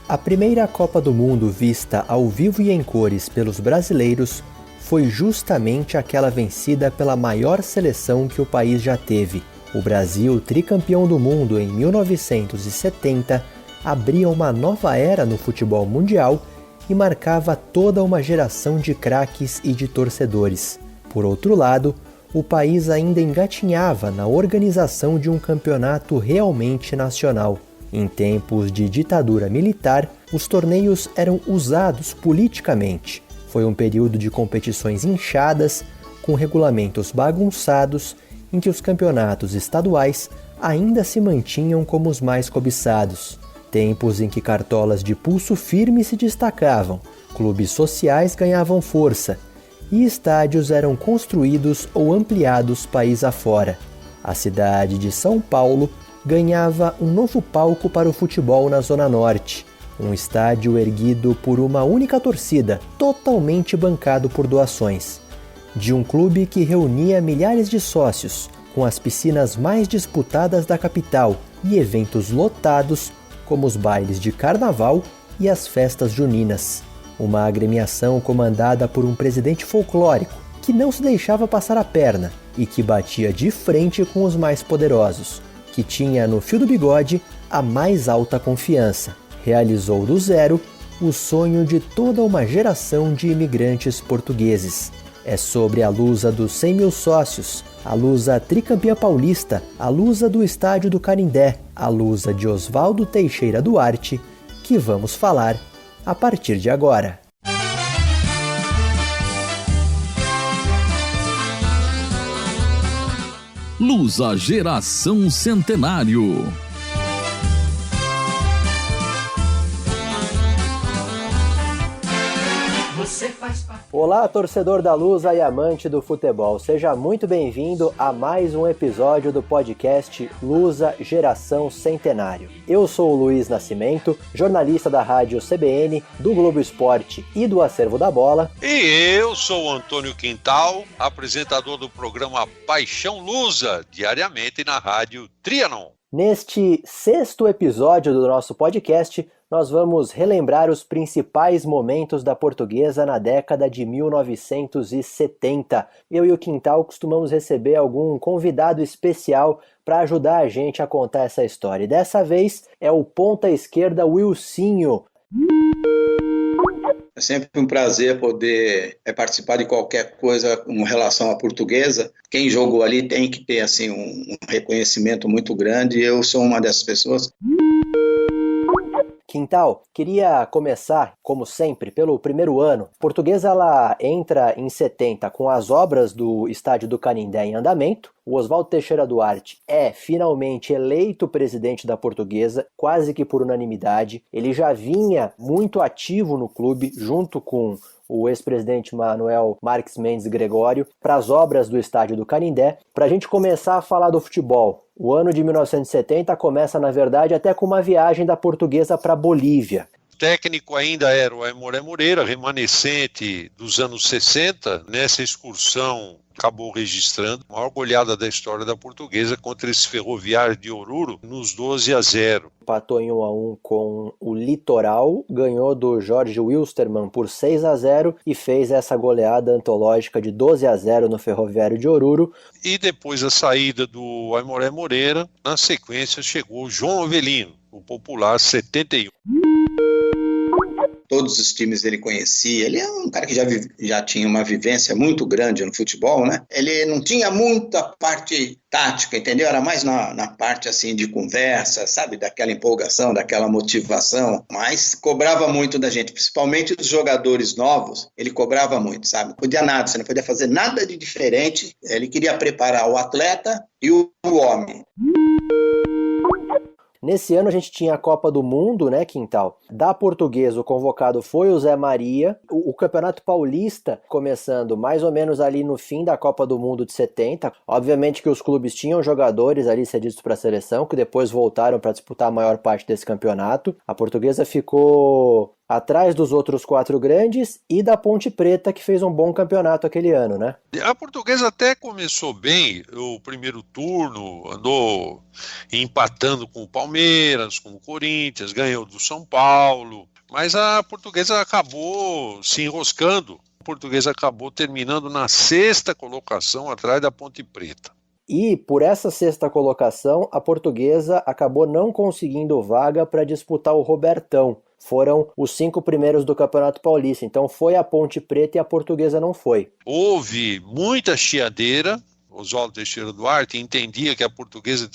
A primeira Copa do Mundo vista ao vivo e em cores pelos brasileiros foi justamente aquela vencida pela maior seleção que o país já teve. O Brasil, tricampeão do mundo em 1970, abria uma nova era no futebol mundial e marcava toda uma geração de craques e de torcedores. Por outro lado, o país ainda engatinhava na organização de um campeonato realmente nacional. Em tempos de ditadura militar, os torneios eram usados politicamente. Foi um período de competições inchadas, com regulamentos bagunçados, em que os campeonatos estaduais ainda se mantinham como os mais cobiçados. Tempos em que cartolas de pulso firme se destacavam, clubes sociais ganhavam força e estádios eram construídos ou ampliados país afora. A cidade de São Paulo ganhava um novo palco para o futebol na Zona Norte, um estádio erguido por uma única torcida, totalmente bancado por doações, de um clube que reunia milhares de sócios, com as piscinas mais disputadas da capital e eventos lotados, como os bailes de carnaval e as festas juninas. Uma agremiação comandada por um presidente folclórico, que não se deixava passar a perna e que batia de frente com os mais poderosos, que tinha no fio do bigode a mais alta confiança. Realizou do zero o sonho de toda uma geração de imigrantes portugueses. É sobre a Lusa dos 100 mil sócios, a Lusa tricampeã paulista, a Lusa do estádio do Canindé, a Lusa de Oswaldo Teixeira Duarte, que vamos falar a partir de agora. Lusa Geração Centenário. Olá, torcedor da Lusa e amante do futebol. Seja muito bem-vindo a mais um episódio do podcast Lusa Geração Centenário. Eu sou o Luiz Nascimento, jornalista da rádio CBN, do Globo Esporte e do Acervo da Bola. E eu sou o Antônio Quintal, apresentador do programa Paixão Lusa, diariamente na rádio Trianon. Neste sexto episódio do nosso podcast, nós vamos relembrar os principais momentos da Portuguesa na década de 1970. Eu e o Quintal costumamos receber algum convidado especial para ajudar a gente a contar essa história. E dessa vez é o ponta esquerda Wilsinho. É sempre um prazer poder participar de qualquer coisa com relação à Portuguesa. Quem jogou ali tem que ter assim, um reconhecimento muito grande. Eu sou uma dessas pessoas. Quintal, queria começar, como sempre, pelo primeiro ano. A Portuguesa ela entra em 70 com as obras do estádio do Canindé em andamento. O Oswaldo Teixeira Duarte é finalmente eleito presidente da Portuguesa, quase que por unanimidade. Ele já vinha muito ativo no clube, junto com o ex-presidente Manuel Marques Mendes Gregório, para as obras do estádio do Canindé. Para a gente começar a falar do futebol, o ano de 1970 começa, na verdade, até com uma viagem da Portuguesa para a Bolívia. O técnico ainda era o Aimoré Moreira, remanescente dos anos 60. Nessa excursão, acabou registrando a maior goleada da história da Portuguesa contra esse Ferroviário de Oruro, nos 12-0. Empatou em 1-1 com o Litoral, ganhou do Jorge Wilstermann por 6-0 e fez essa goleada antológica de 12-0 no Ferroviário de Oruro. E depois da saída do Aimoré Moreira, na sequência chegou o João Avelino, o popular 71. Todos os times ele conhecia, ele é um cara que já tinha uma vivência muito grande no futebol, né? Ele não tinha muita parte tática, entendeu? Era mais na parte assim de conversa, sabe? Daquela empolgação, daquela motivação, mas cobrava muito da gente, principalmente dos jogadores novos, ele cobrava muito, sabe? Não podia nada, você não podia fazer nada de diferente, ele queria preparar o atleta e o homem. Nesse ano a gente tinha a Copa do Mundo, né, Quintal? Da Portuguesa, o convocado foi o Zé Maria. O Campeonato Paulista começando mais ou menos ali no fim da Copa do Mundo de 70. Obviamente que os clubes tinham jogadores ali cedidos para a seleção, que depois voltaram para disputar a maior parte desse campeonato. A Portuguesa ficou atrás dos outros 4 grandes e da Ponte Preta, que fez um bom campeonato aquele ano, né? A Portuguesa até começou bem o primeiro turno, andou empatando com o Palmeiras, com o Corinthians, ganhou do São Paulo, mas a Portuguesa acabou se enroscando. A Portuguesa acabou terminando na 6ª colocação, atrás da Ponte Preta. E, por essa 6ª colocação, a Portuguesa acabou não conseguindo vaga para disputar o Robertão. Foram os 5 primeiros do Campeonato Paulista, então foi a Ponte Preta e a Portuguesa não foi. Houve muita chiadeira. Oswaldo Teixeira Duarte entendia que a Portuguesa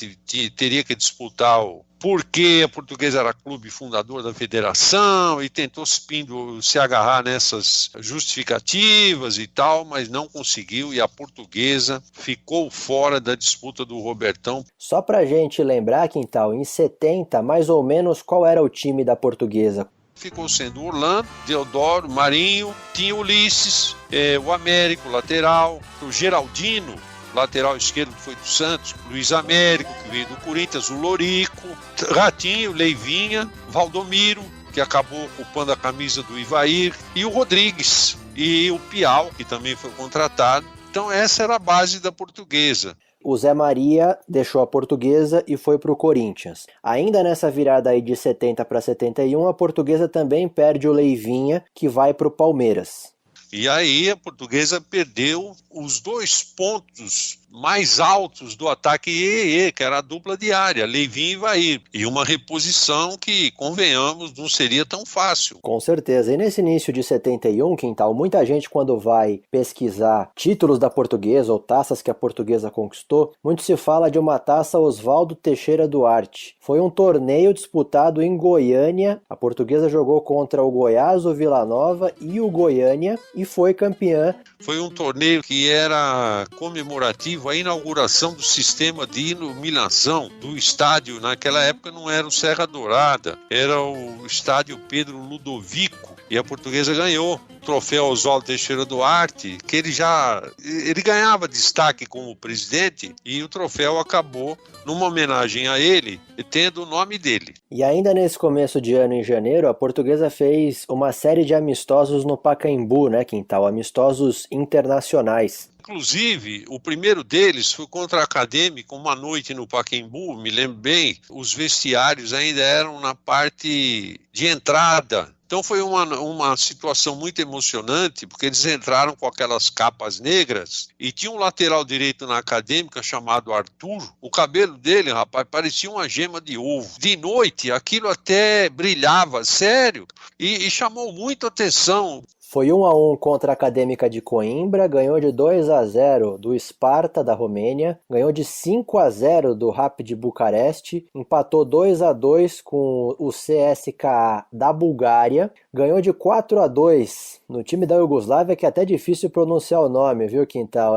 teria que disputar porque a Portuguesa era clube fundador da federação e tentou se agarrar nessas justificativas e tal, mas não conseguiu e a Portuguesa ficou fora da disputa do Robertão. Só pra gente lembrar, Quintal, em 70, mais ou menos, qual era o time da Portuguesa? Ficou sendo Orlando, Deodoro, Marinho, tinha Ulisses, o Américo, lateral, o Geraldino, lateral esquerdo que foi do Santos, Luiz Américo, que veio do Corinthians, o Lorico, Ratinho, Leivinha, Valdomiro, que acabou ocupando a camisa do Ivair, e o Rodrigues, e o Piau, que também foi contratado. Então essa era a base da Portuguesa. O Zé Maria deixou a Portuguesa e foi para o Corinthians. Ainda nessa virada aí de 70 para 71, a Portuguesa também perde o Leivinha, que vai para o Palmeiras. E aí a Portuguesa perdeu os 2 pontos mais altos do ataque EE, que era a dupla diária, Leivinho e Ivair. E uma reposição que, convenhamos, não seria tão fácil. Com certeza. E nesse início de 71, Quintal, muita gente quando vai pesquisar títulos da Portuguesa ou taças que a Portuguesa conquistou, muito se fala de uma taça Oswaldo Teixeira Duarte. Foi um torneio disputado em Goiânia. A Portuguesa jogou contra o Goiás, o Vila Nova e o Goiânia e foi campeã. Foi um torneio que era comemorativo à inauguração do sistema de iluminação do estádio. Naquela época não era o Serra Dourada, era o estádio Pedro Ludovico. E a Portuguesa ganhou o troféu Oswaldo Teixeira Duarte, que ele ganhava destaque como presidente, e o troféu acabou, numa homenagem a ele, tendo o nome dele. E ainda nesse começo de ano, em janeiro, a Portuguesa fez uma série de amistosos no Pacaembu, né, Quintal? Amistosos internacionais. Inclusive, o primeiro deles foi contra a Acadêmica, uma noite no Pacaembu, me lembro bem, os vestiários ainda eram na parte de entrada. Então foi uma situação muito emocionante, porque eles entraram com aquelas capas negras e tinha um lateral direito na Acadêmica chamado Arthur. O cabelo dele, rapaz, parecia uma gema de ovo. De noite, aquilo até brilhava, sério, e chamou muito atenção. Foi 1-1 contra a Acadêmica de Coimbra, ganhou de 2-0 do Sparta da Romênia, ganhou de 5-0 do Rapid Bucareste, empatou 2-2 com o CSKA da Bulgária, ganhou de 4-2 no time da Iugoslávia, que é até difícil pronunciar o nome, viu, Quintal?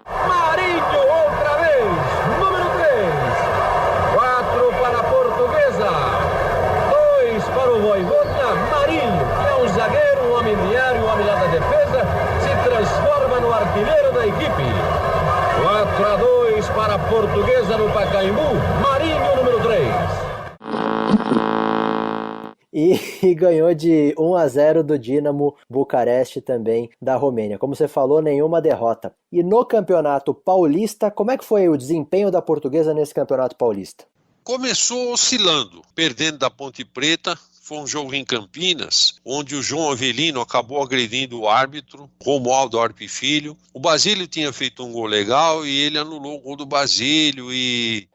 Marinho outra vez, número 3, 4 para a Portuguesa, 2 para o Vojvodina. Marinho, que é um zagueiro, um homem de área, um homem da defesa, se transforma no artilheiro da equipe. 4-2 para a Portuguesa no Pacaembu, Marinho, número 3. E ganhou de 1-0 do Dinamo Bucareste também da Romênia. Como você falou, nenhuma derrota. E no Campeonato Paulista, como é que foi o desempenho da Portuguesa nesse Campeonato Paulista? Começou oscilando, perdendo da Ponte Preta. Foi um jogo em Campinas, onde o João Avelino acabou agredindo o árbitro, Romualdo Arpe Filho. O Basílio tinha feito um gol legal e ele anulou o gol do Basílio e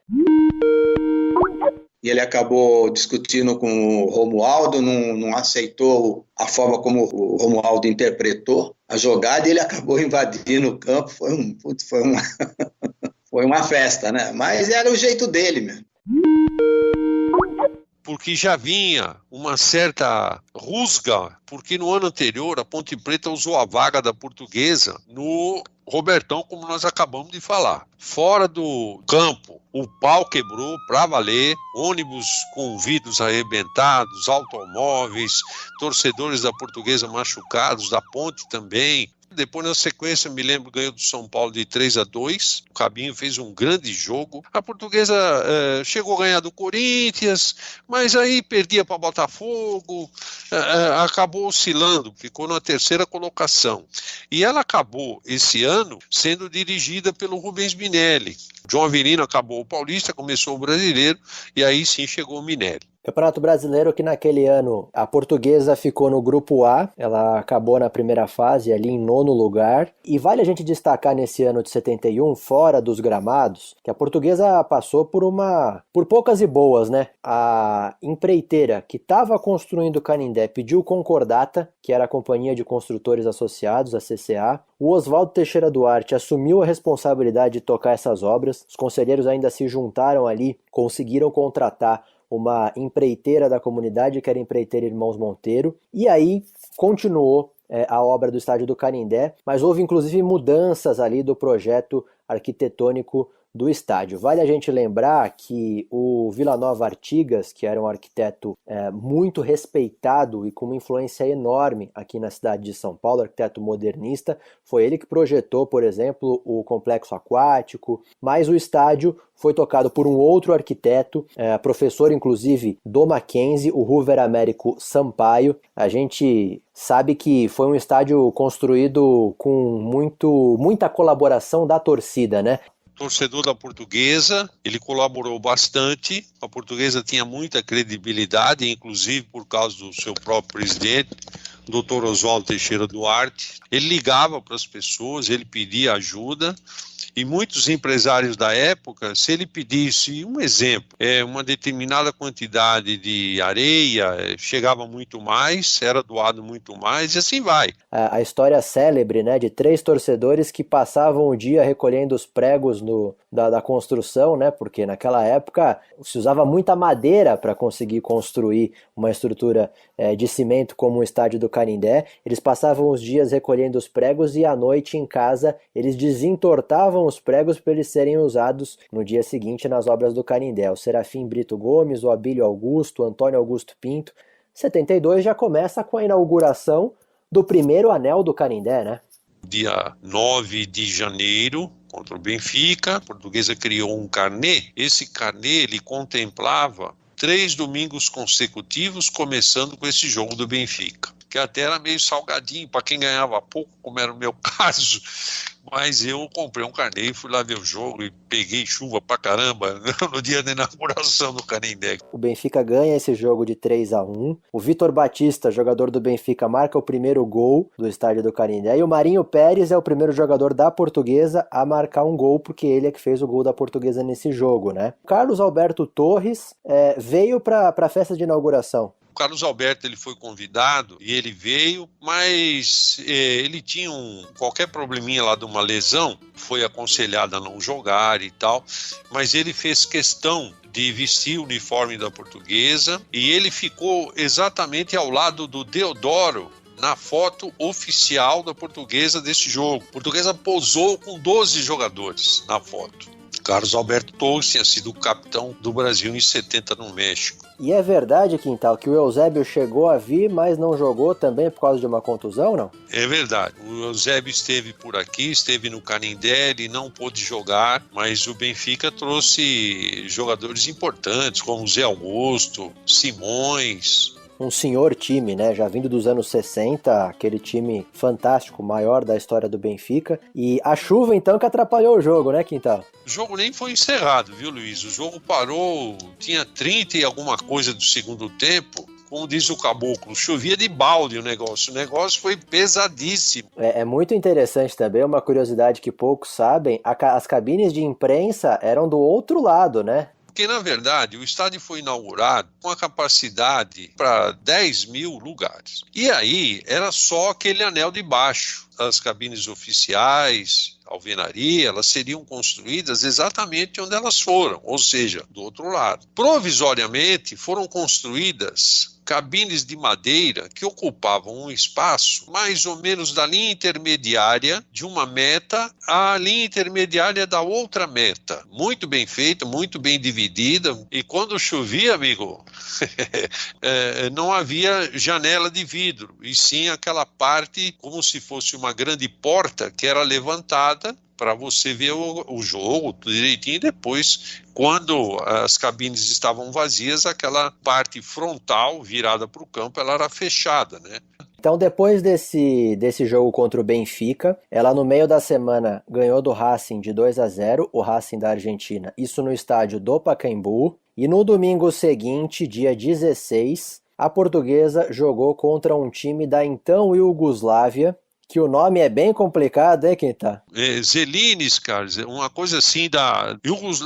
ele acabou discutindo com o Romualdo, não aceitou a forma como o Romualdo interpretou a jogada e ele acabou invadindo o campo. Foi uma festa, né? Mas era o jeito dele mesmo. Porque já vinha uma certa rusga, porque no ano anterior a Ponte Preta usou a vaga da Portuguesa no Robertão, como nós acabamos de falar. Fora do campo, o pau quebrou para valer, ônibus com vidros arrebentados, automóveis, torcedores da Portuguesa machucados, da Ponte também. Depois, na sequência, me lembro, ganhou do São Paulo de 3-2. O Cabinho fez um grande jogo. A Portuguesa chegou a ganhar do Corinthians, mas aí perdia para Botafogo, acabou oscilando, ficou na terceira colocação. E ela acabou, esse ano, sendo dirigida pelo Rubens Minelli. João Avelino acabou o Paulista, começou o Brasileiro, e aí sim chegou o Minelli. Campeonato Brasileiro que naquele ano a Portuguesa ficou no grupo A, ela acabou na primeira fase ali em 9º lugar, e vale a gente destacar nesse ano de 71, fora dos gramados, que a Portuguesa passou por poucas e boas, né? A empreiteira que estava construindo o Canindé pediu concordata, que era a Companhia de Construtores Associados, a CCA. O Oswaldo Teixeira Duarte assumiu a responsabilidade de tocar essas obras, os conselheiros ainda se juntaram ali, conseguiram contratar uma empreiteira da comunidade, que era a empreiteira Irmãos Monteiro, e aí continuou a obra do estádio do Canindé, mas houve inclusive mudanças ali do projeto arquitetônico do estádio. Vale a gente lembrar que o Vila Nova Artigas, que era um arquiteto muito respeitado e com uma influência enorme aqui na cidade de São Paulo, arquiteto modernista, foi ele que projetou, por exemplo, o complexo aquático, mas o estádio foi tocado por um outro arquiteto, professor inclusive do Mackenzie, o Hoover Américo Sampaio. A gente sabe que foi um estádio construído com muita colaboração da torcida, né? Torcedor da Portuguesa, ele colaborou bastante. A Portuguesa tinha muita credibilidade, inclusive por causa do seu próprio presidente, Dr. Oswaldo Teixeira Duarte. Ele ligava para as pessoas, ele pedia ajuda. E muitos empresários da época, se ele pedisse um exemplo, uma determinada quantidade de areia, chegava muito mais, era doado muito mais, e assim vai. A história célebre, né, de 3 torcedores que passavam o dia recolhendo os pregos da construção, né, porque naquela época se usava muita madeira para conseguir construir uma estrutura de cimento como o estádio do Canindé. Eles passavam os dias recolhendo os pregos e à noite em casa eles desentortavam os pregos para eles serem usados no dia seguinte nas obras do Canindé. O Serafim Brito Gomes, o Abílio Augusto, o Antônio Augusto Pinto. 72 já começa com a inauguração do primeiro anel do Canindé, né? Dia 9 de janeiro, contra o Benfica, a Portuguesa criou um carnê. Esse carnê, ele contemplava 3 domingos consecutivos, começando com esse jogo do Benfica, que até era meio salgadinho para quem ganhava pouco, como era o meu caso, mas eu comprei um carnê e fui lá ver o jogo e peguei chuva pra caramba no dia da inauguração do Canindé. O Benfica ganha esse jogo de 3-1, o Vitor Batista, jogador do Benfica, marca o primeiro gol do estádio do Canindé, e o Marinho Pérez é o primeiro jogador da Portuguesa a marcar um gol, porque ele é que fez o gol da Portuguesa nesse jogo, né? O Carlos Alberto Torres veio para a festa de inauguração. O Carlos Alberto, ele foi convidado e ele veio, mas ele tinha qualquer probleminha lá de uma lesão, foi aconselhado a não jogar e tal, mas ele fez questão de vestir o uniforme da Portuguesa e ele ficou exatamente ao lado do Deodoro na foto oficial da Portuguesa desse jogo. A Portuguesa posou com 12 jogadores na foto. Carlos Alberto Torres tinha sido o capitão do Brasil em 70 no México. E é verdade, Quintal, que o Eusébio chegou a vir, mas não jogou também por causa de uma contusão, não? É verdade. O Eusébio esteve por aqui, esteve no Canindé, ele não pôde jogar, mas o Benfica trouxe jogadores importantes, como Zé Augusto, Simões. Um senhor time, né? Já vindo dos anos 60, aquele time fantástico, maior da história do Benfica. E a chuva, então, que atrapalhou o jogo, né, Quintal? O jogo nem foi encerrado, viu, Luiz? O jogo parou, tinha 30 e alguma coisa do segundo tempo. Como diz o caboclo, chovia de balde o negócio foi pesadíssimo. É muito interessante também, uma curiosidade que poucos sabem, as cabines de imprensa eram do outro lado, né? Porque, na verdade, o estádio foi inaugurado com a capacidade para 10 mil lugares. E aí, era só aquele anel de baixo. As cabines oficiais, alvenaria, elas seriam construídas exatamente onde elas foram, ou seja, do outro lado. Provisoriamente, foram construídas cabines de madeira que ocupavam um espaço mais ou menos da linha intermediária de uma meta à linha intermediária da outra meta. Muito bem feita, muito bem dividida. E quando chovia, amigo, não havia janela de vidro, e sim aquela parte como se fosse uma grande porta que era levantada para você ver o jogo direitinho. Depois, quando as cabines estavam vazias, aquela parte frontal virada para o campo, ela era fechada, né? Então, depois desse jogo contra o Benfica, ela no meio da semana ganhou do Racing de 2-0, o Racing da Argentina, isso no estádio do Pacaembu. E no domingo seguinte, dia 16, a Portuguesa jogou contra um time da então Iugoslávia, que o nome é bem complicado, hein, Quinta? Zelinis, cara, uma coisa assim da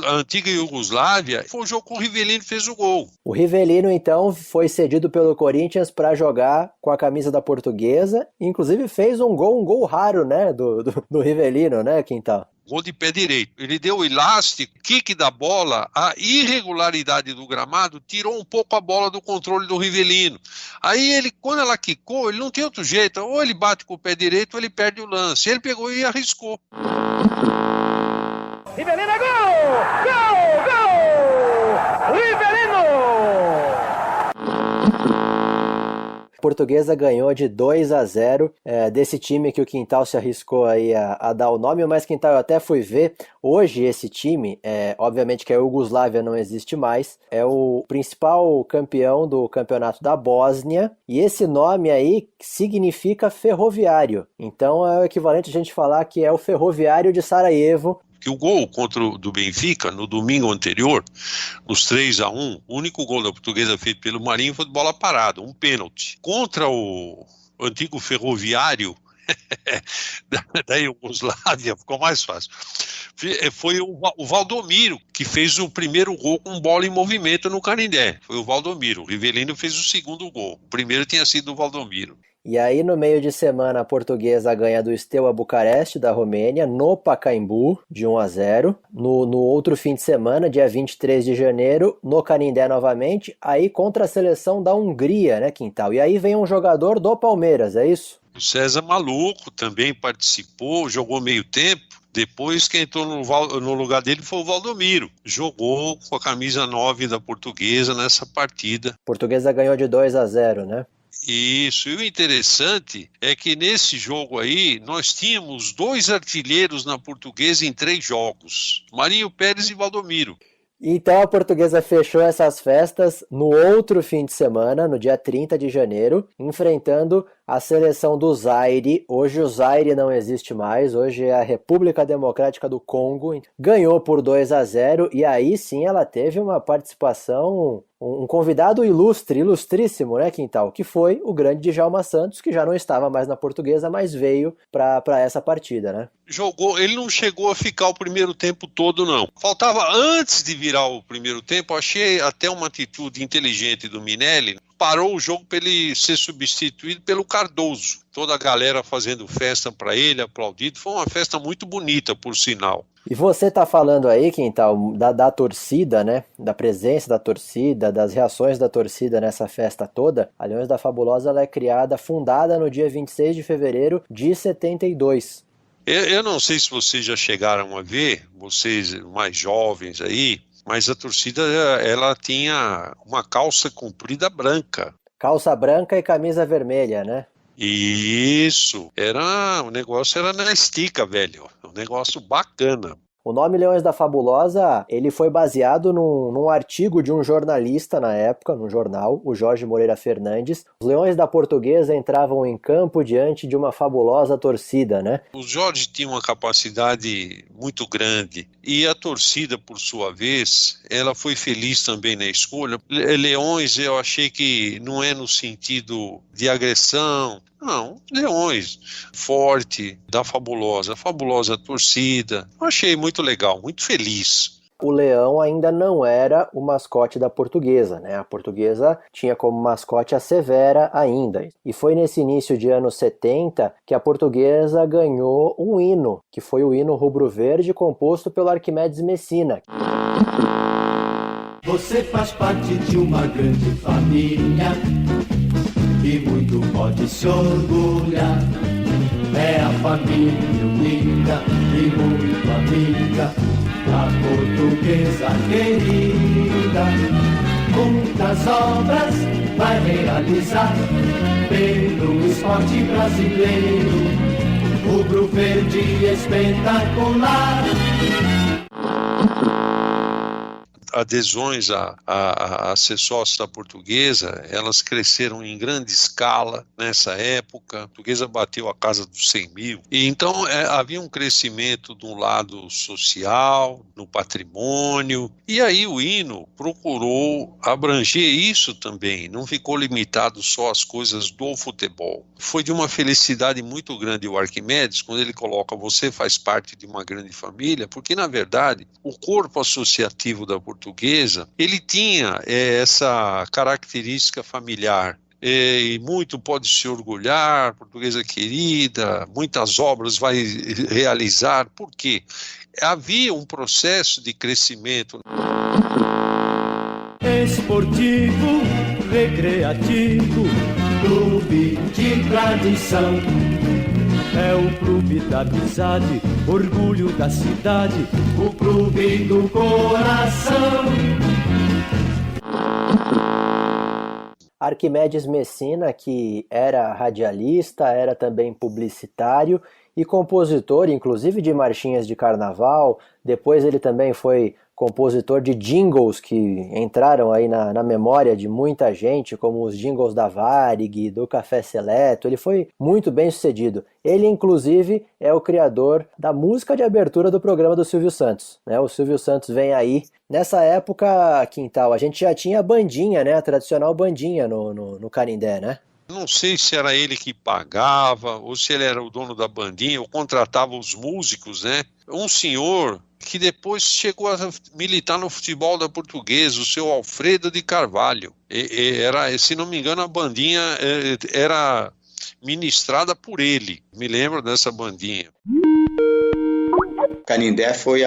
antiga Iugoslávia. Foi o jogo que o Rivellino fez o gol. O Rivellino, então, foi cedido pelo Corinthians para jogar com a camisa da Portuguesa, inclusive fez um gol raro, né, do Rivellino, né, Quinta? Gol de pé direito. Ele deu o elástico, kick da bola, a irregularidade do gramado tirou um pouco a bola do controle do Rivellino. Aí ele, quando ela quicou, ele não tem outro jeito, ou ele bate com o pé direito ou ele perde o lance. Ele pegou e arriscou. Rivellino é gol! Gol! Rivellino! A Portuguesa ganhou de 2-0 desse time que o Quintal se arriscou aí a dar o nome, mas Quintal, eu até fui ver, hoje esse time, obviamente que a Iugoslávia não existe mais, é o principal campeão do campeonato da Bósnia, e esse nome aí significa ferroviário, então é o equivalente a gente falar que é o ferroviário de Sarajevo. Que o gol contra o do Benfica, no domingo anterior, nos 3-1, o único gol da Portuguesa feito pelo Marinho foi de bola parada, um pênalti. Contra o antigo ferroviário da Iugoslávia, ficou mais fácil. Foi o Valdomiro que fez o primeiro gol com bola em movimento no Canindé. Foi o Valdomiro. O Rivellino fez o segundo gol. O primeiro tinha sido o Valdomiro. E aí, no meio de semana, a Portuguesa ganha do Steaua Bucareste, da Romênia, no Pacaembu, de 1-0. No outro fim de semana, dia 23 de janeiro, no Canindé novamente, aí contra a seleção da Hungria, né, Quintal? E aí vem um jogador do Palmeiras, é isso? O César Maluco também participou, jogou meio tempo. Depois, quem entrou no lugar dele foi o Valdomiro. Jogou com a camisa 9 da Portuguesa nessa partida. A Portuguesa ganhou de 2-0, né? Isso, e o interessante é que nesse jogo aí nós tínhamos 2 artilheiros na Portuguesa em 3 jogos, Marinho Pérez e Valdomiro. Então a Portuguesa fechou essas festas no outro fim de semana, no dia 30 de janeiro, enfrentando a seleção do Zaire. Hoje o Zaire não existe mais, hoje é a República Democrática do Congo. Ganhou por 2-0 e aí sim ela teve uma participação, um convidado ilustríssimo, né, Quintal? Que foi o grande Djalma Santos, que já não estava mais na Portuguesa, mas veio para essa partida, né? Jogou, ele não chegou a ficar o primeiro tempo todo, não. Faltava, antes de virar o primeiro tempo, achei até uma atitude inteligente do Minelli. Parou o jogo para ele ser substituído pelo Cardoso. Toda a galera fazendo festa para ele, aplaudido. Foi uma festa muito bonita, por sinal. E você tá falando aí, Quintal, da torcida, né? Da presença da torcida, das reações da torcida nessa festa toda. A Leões da Fabulosa ela é fundada no dia 26 de fevereiro de 72. Eu não sei se vocês já chegaram a ver, vocês mais jovens aí, mas a torcida, ela tinha uma calça comprida branca. Calça branca e camisa vermelha, né? Isso, o negócio era na estica, velho, um negócio bacana. O nome Leões da Fabulosa, ele foi baseado num artigo de um jornalista na época, num jornal, o Jorge Moreira Fernandes. Os Leões da Portuguesa entravam em campo diante de uma fabulosa torcida, né? O Jorge tinha uma capacidade muito grande e a torcida, por sua vez, ela foi feliz também na escolha. Leões, eu achei que não é no sentido de agressão, não, Leões, forte, da fabulosa torcida. Eu achei muito legal, muito feliz. O leão ainda não era o mascote da Portuguesa, né? A Portuguesa tinha como mascote a Severa ainda. E foi nesse início de anos 70 que a Portuguesa ganhou um hino, que foi o hino rubro-verde composto pelo Arquimedes Messina. Você faz parte de uma grande família. e muito pode se orgulhar. É a família unida e muito amiga, a Portuguesa querida. Muitas obras vai realizar pelo esporte brasileiro, rubro verde espetacular. Adesões a ser sócio da Portuguesa, elas cresceram em grande escala nessa época. A Portuguesa bateu a casa dos 100 mil. E então havia um crescimento do lado social, no patrimônio, e aí o hino procurou abranger isso também, não ficou limitado só às coisas do futebol. Foi de uma felicidade muito grande o Arquimedes, quando ele coloca você faz parte de uma grande família, porque na verdade o corpo associativo da Portuguesa, ele tinha essa característica familiar. E muito pode se orgulhar, Portuguesa querida, muitas obras vai realizar. Por quê? Havia um processo de crescimento Esportivo, recreativo, clube de tradição. É o clube da amizade, orgulho da cidade, o clube do coração. Arquimedes Messina, que era radialista, era também publicitário e compositor, inclusive de marchinhas de carnaval. Depois ele também foi compositor de jingles que entraram aí na memória de muita gente, como os jingles da Varig, do Café Seleto. Ele foi muito bem sucedido. Ele, inclusive, é o criador da música de abertura do programa do Silvio Santos, né? O Silvio Santos vem aí. Nessa época, Quintal, a gente já tinha a bandinha, né? A tradicional bandinha no Canindé, né? Não sei se era ele que pagava, ou se ele era o dono da bandinha, ou contratava os músicos, né? Um senhor que depois chegou a militar no futebol da Portuguesa, o seu Alfredo de Carvalho. Era, se não me engano, a bandinha era ministrada por ele. Me lembro dessa bandinha. Canindé foi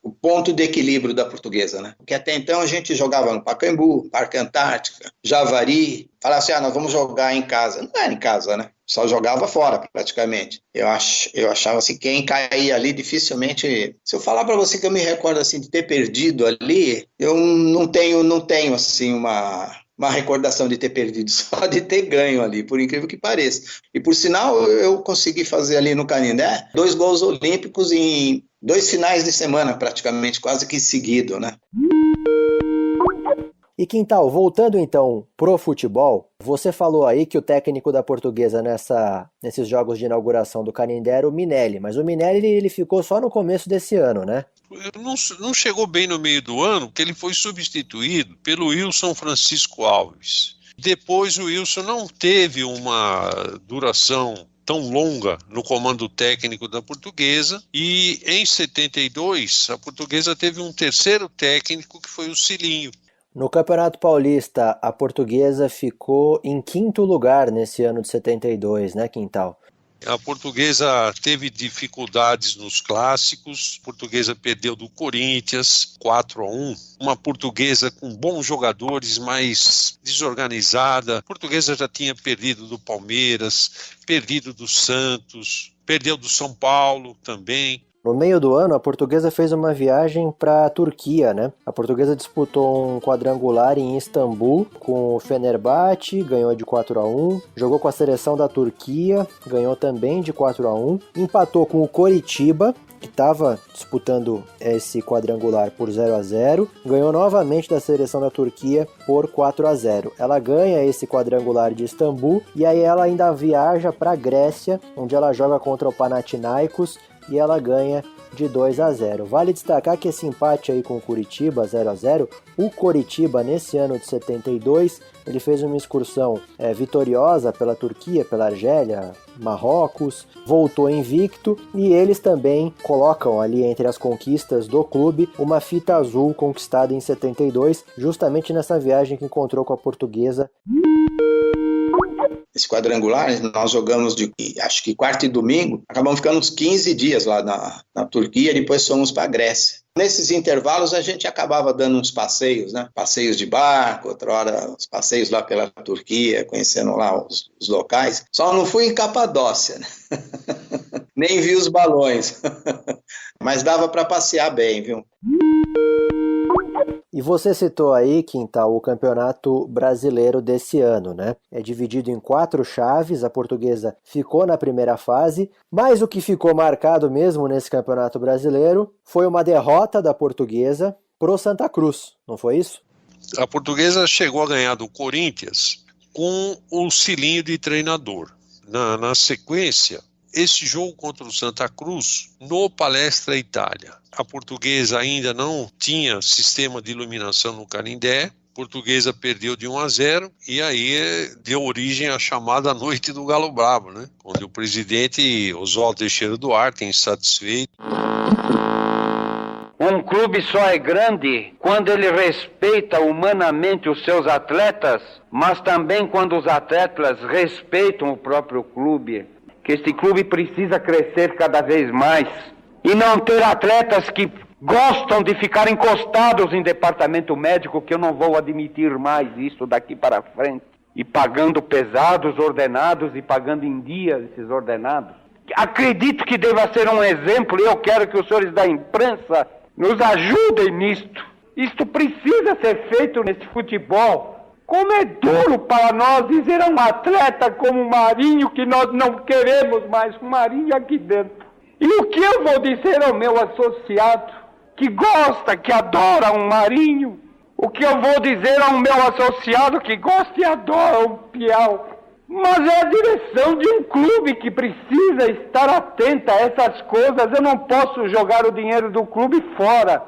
o ponto de equilíbrio da Portuguesa, né? Porque até então a gente jogava no Pacaembu, Parque Antártica, Javari, falava assim, nós vamos jogar em casa. Não era em casa, né? Só jogava fora, praticamente. Eu achava assim, quem caía ali, dificilmente... Se eu falar para você que eu me recordo assim de ter perdido ali, eu não tenho assim uma recordação de ter perdido, só de ter ganho ali, por incrível que pareça. E por sinal, eu consegui fazer ali no Canindé 2 gols olímpicos em 2 finais de semana, praticamente, quase que seguido, né? E Quintal, voltando então pro futebol, você falou aí que o técnico da Portuguesa nesses jogos de inauguração do Canindé era o Minelli, mas o Minelli ele ficou só no começo desse ano, né? Não chegou bem no meio do ano, porque ele foi substituído pelo Wilson Francisco Alves. Depois o Wilson não teve uma duração tão longa no comando técnico da Portuguesa, e em 72 a Portuguesa teve um terceiro técnico que foi o Cilinho. No Campeonato Paulista, a Portuguesa ficou em 5º lugar nesse ano de 72, né, Quintal? A Portuguesa teve dificuldades nos clássicos, a Portuguesa perdeu do Corinthians 4-1, uma Portuguesa com bons jogadores, mas desorganizada. A Portuguesa já tinha perdido do Palmeiras, perdido do Santos, perdeu do São Paulo também. No meio do ano, a Portuguesa fez uma viagem para a Turquia, né? A Portuguesa disputou um quadrangular em Istambul com o Fenerbahçe, ganhou de 4-1, jogou com a seleção da Turquia, ganhou também de 4-1, empatou com o Coritiba, que estava disputando esse quadrangular por 0-0, ganhou novamente da seleção da Turquia por 4-0. Ela ganha esse quadrangular de Istambul e aí ela ainda viaja para a Grécia, onde ela joga contra o Panathinaikos, e ela ganha de 2-0. Vale destacar que esse empate aí com o Coritiba, 0-0, o Coritiba nesse ano de 72, ele fez uma excursão vitoriosa pela Turquia, pela Argélia, Marrocos, voltou invicto, e eles também colocam ali entre as conquistas do clube uma fita azul conquistada em 72, justamente nessa viagem que encontrou com a Portuguesa. esse quadrangular, nós jogamos acho que quarta e domingo, acabamos ficando uns 15 dias lá na Turquia, depois fomos para a Grécia. Nesses intervalos a gente acabava dando uns passeios, né? Passeios de barco, outra hora uns passeios lá pela Turquia, conhecendo lá os locais. Só não fui em Capadócia, né? Nem vi os balões, mas dava para passear bem, viu? E você citou aí, Quintal, o Campeonato Brasileiro desse ano, né? É dividido em 4 chaves, a Portuguesa ficou na primeira fase, mas o que ficou marcado mesmo nesse Campeonato Brasileiro foi uma derrota da Portuguesa pro Santa Cruz, não foi isso? A Portuguesa chegou a ganhar do Corinthians com o Cilinho de treinador. Na sequência, esse jogo contra o Santa Cruz, no Palestra Itália. A Portuguesa ainda não tinha sistema de iluminação no Canindé, a Portuguesa perdeu de 1-0 e aí deu origem à chamada Noite do Galo Bravo, né? Onde o presidente Oswaldo Teixeira Duarte, insatisfeito. Um clube só é grande quando ele respeita humanamente os seus atletas, mas também quando os atletas respeitam o próprio clube. Que este clube precisa crescer cada vez mais e não ter atletas que gostam de ficar encostados em departamento médico, que eu não vou admitir mais isso daqui para frente, e pagando pesados ordenados e pagando em dia esses ordenados. Acredito que deva ser um exemplo e eu quero que os senhores da imprensa nos ajudem nisto. Isto precisa ser feito nesse futebol. Como é duro para nós dizer a um atleta como o Marinho que nós não queremos mais o Marinho aqui dentro. E o que eu vou dizer ao meu associado que gosta, que adora um Marinho? O que eu vou dizer ao meu associado que gosta e adora um Piau? Mas é a direção de um clube que precisa estar atenta a essas coisas. Eu não posso jogar o dinheiro do clube fora.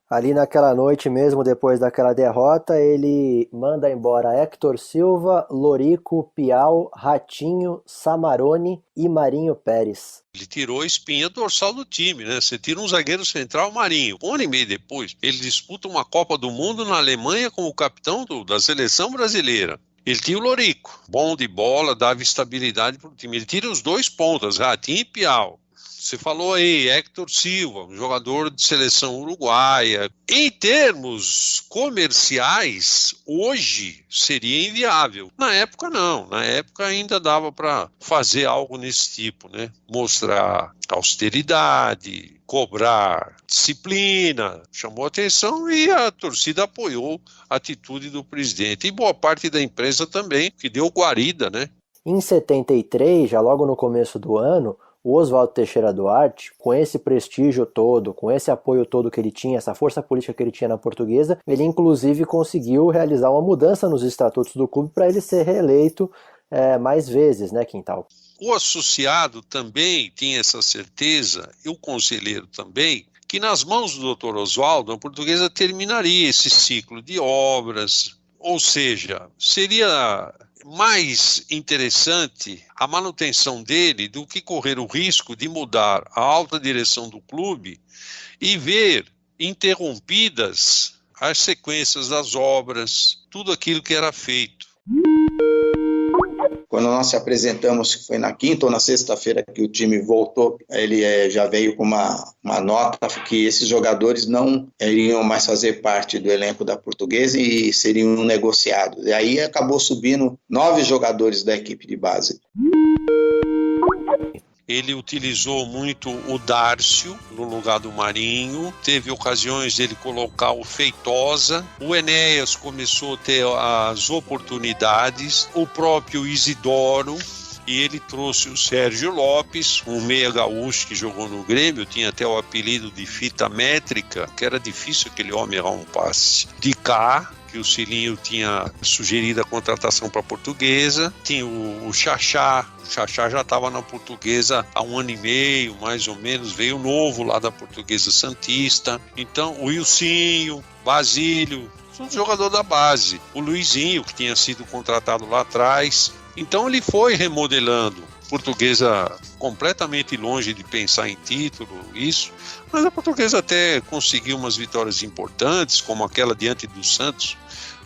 Ali naquela noite mesmo, depois daquela derrota, ele manda embora Héctor Silva, Lorico, Piau, Ratinho, Samarone e Marinho Pérez. Ele tirou a espinha dorsal do time, né? Você tira um zagueiro central, Marinho. Um ano e meio depois, ele disputa uma Copa do Mundo na Alemanha como capitão da seleção brasileira. Ele tinha o Lorico, bom de bola, dava estabilidade para o time. Ele tira os 2 pontas, Ratinho e Piau. Você falou aí, Héctor Silva, um jogador de seleção uruguaia. Em termos comerciais, hoje seria inviável. Na época não, na época ainda dava para fazer algo nesse tipo, né? Mostrar austeridade, cobrar disciplina, chamou atenção e a torcida apoiou a atitude do presidente. E boa parte da imprensa também, que deu guarida, né? Em 73, já logo no começo do ano, o Oswaldo Teixeira Duarte, com esse prestígio todo, com esse apoio todo que ele tinha, essa força política que ele tinha na Portuguesa, ele inclusive conseguiu realizar uma mudança nos estatutos do clube para ele ser reeleito mais vezes, né, Quintal? O associado também tinha essa certeza, e o conselheiro também, que nas mãos do Dr. Oswaldo, a Portuguesa terminaria esse ciclo de obras, ou seja, seria mais interessante a manutenção dele do que correr o risco de mudar a alta direção do clube e ver interrompidas as sequências das obras, tudo aquilo que era feito. Quando nós se apresentamos, foi na quinta ou na sexta-feira que o time voltou, ele já veio com uma nota que esses jogadores não iriam mais fazer parte do elenco da Portuguesa e seriam negociados. E aí acabou subindo 9 jogadores da equipe de base. Ele utilizou muito o Dárcio no lugar do Marinho, teve ocasiões de ele colocar o Feitosa, o Enéas começou a ter as oportunidades, o próprio Isidoro, e ele trouxe o Sérgio Lopes, um meia gaúcho que jogou no Grêmio, tinha até o apelido de fita métrica, que era difícil aquele homem errar um passe. De cá, que o Cilinho tinha sugerido a contratação para a Portuguesa, tinha o Xaxá já estava na Portuguesa há 1 ano e meio, mais ou menos, veio novo lá da Portuguesa Santista, então o Wilsinho, Basílio, são jogador da base, o Luizinho, que tinha sido contratado lá atrás, então ele foi remodelando. Portuguesa completamente longe de pensar em título, isso, mas a Portuguesa até conseguiu umas vitórias importantes, como aquela diante do Santos,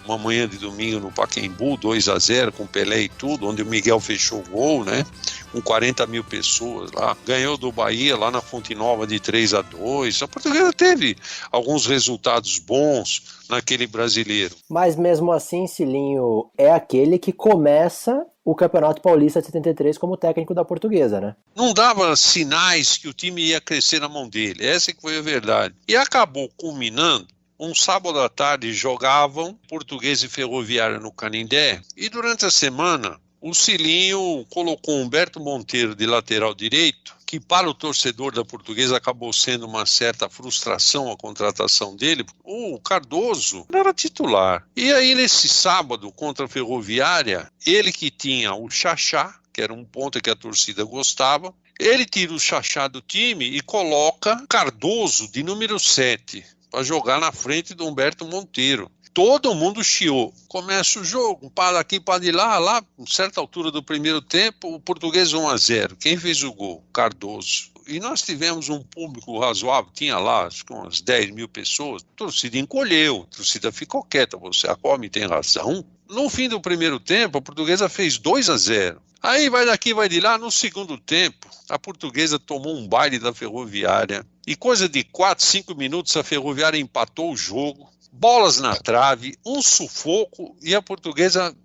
uma manhã de domingo no Pacaembu, 2-0, com Pelé e tudo, onde o Miguel fechou o gol, né? Com 40 mil pessoas lá. Ganhou do Bahia lá na Fonte Nova de 3-2. A Portuguesa teve alguns resultados bons naquele brasileiro. Mas mesmo assim, Cilinho é aquele que começa o Campeonato Paulista de 73 como técnico da Portuguesa, né? Não dava sinais que o time ia crescer na mão dele, essa que foi a verdade. E acabou culminando, um sábado à tarde jogavam Portuguesa e Ferroviária no Canindé, e durante a semana o Cilinho colocou Humberto Monteiro de lateral direito, que para o torcedor da Portuguesa acabou sendo uma certa frustração a contratação dele. O Cardoso era titular. E aí nesse sábado contra a Ferroviária, ele que tinha o Xaxá, que era um ponta que a torcida gostava, ele tira o Xaxá do time e coloca Cardoso de número 7 para jogar na frente do Humberto Monteiro. Todo mundo chiou. Começa o jogo, para aqui, para de lá, a certa altura do primeiro tempo, o Português 1-0. Quem fez o gol? Cardoso. E nós tivemos um público razoável, tinha lá acho que umas 10 mil pessoas. A torcida encolheu, a torcida ficou quieta. Você, a Come tem razão. No fim do primeiro tempo, a Portuguesa fez 2-0. Aí vai daqui, vai de lá. No segundo tempo, a Portuguesa tomou um baile da Ferroviária. E coisa de 4, 5 minutos, a Ferroviária empatou o jogo. Bolas na trave, um sufoco, e a Portuguesa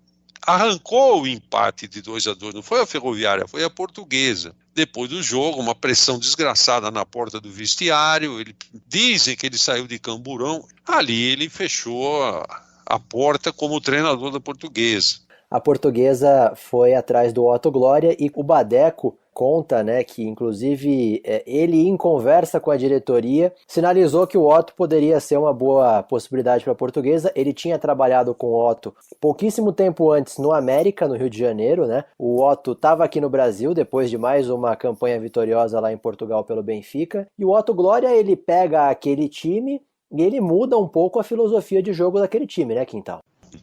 arrancou o empate de 2-2. Não foi a Ferroviária, foi a Portuguesa. Depois do jogo, uma pressão desgraçada na porta do vestiário. Dizem que ele saiu de Camburão. Ali ele fechou a porta como treinador da Portuguesa. A Portuguesa foi atrás do Otto Glória e o Badeco conta, né, que inclusive ele em conversa com a diretoria sinalizou que o Otto poderia ser uma boa possibilidade para a Portuguesa. Ele tinha trabalhado com o Otto pouquíssimo tempo antes no América, no Rio de Janeiro, né? O Otto estava aqui no Brasil depois de mais uma campanha vitoriosa lá em Portugal pelo Benfica. E o Otto Glória, ele pega aquele time e ele muda um pouco a filosofia de jogo daquele time, né, Quintal?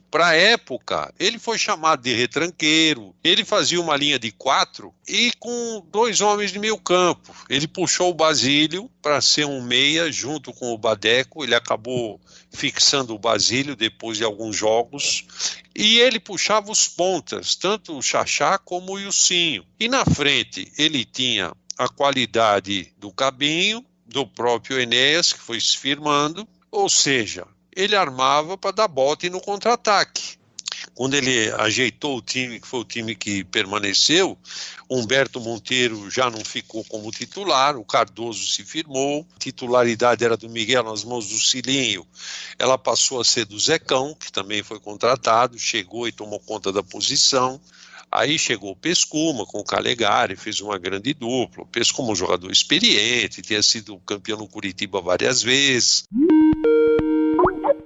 Para a época, ele foi chamado de retranqueiro, ele fazia uma linha de 4 e com 2 homens de meio campo. Ele puxou o Basílio para ser um meia junto com o Badeco, ele acabou fixando o Basílio depois de alguns jogos, e ele puxava os pontas, tanto o Xaxá como o Ilcinho. E na frente ele tinha a qualidade do Cabinho, do próprio Enéas, que foi se firmando, ou seja, ele armava para dar bote no contra-ataque. Quando ele ajeitou o time, que foi o time que permaneceu, Humberto Monteiro já não ficou como titular, o Cardoso se firmou, a titularidade era do Miguel nas mãos do Cilinho, ela passou a ser do Zecão, que também foi contratado, chegou e tomou conta da posição. Aí chegou o Pescuma com o Calegari, fez uma grande dupla. O Pescuma, um jogador experiente, tinha sido campeão no Curitiba várias vezes.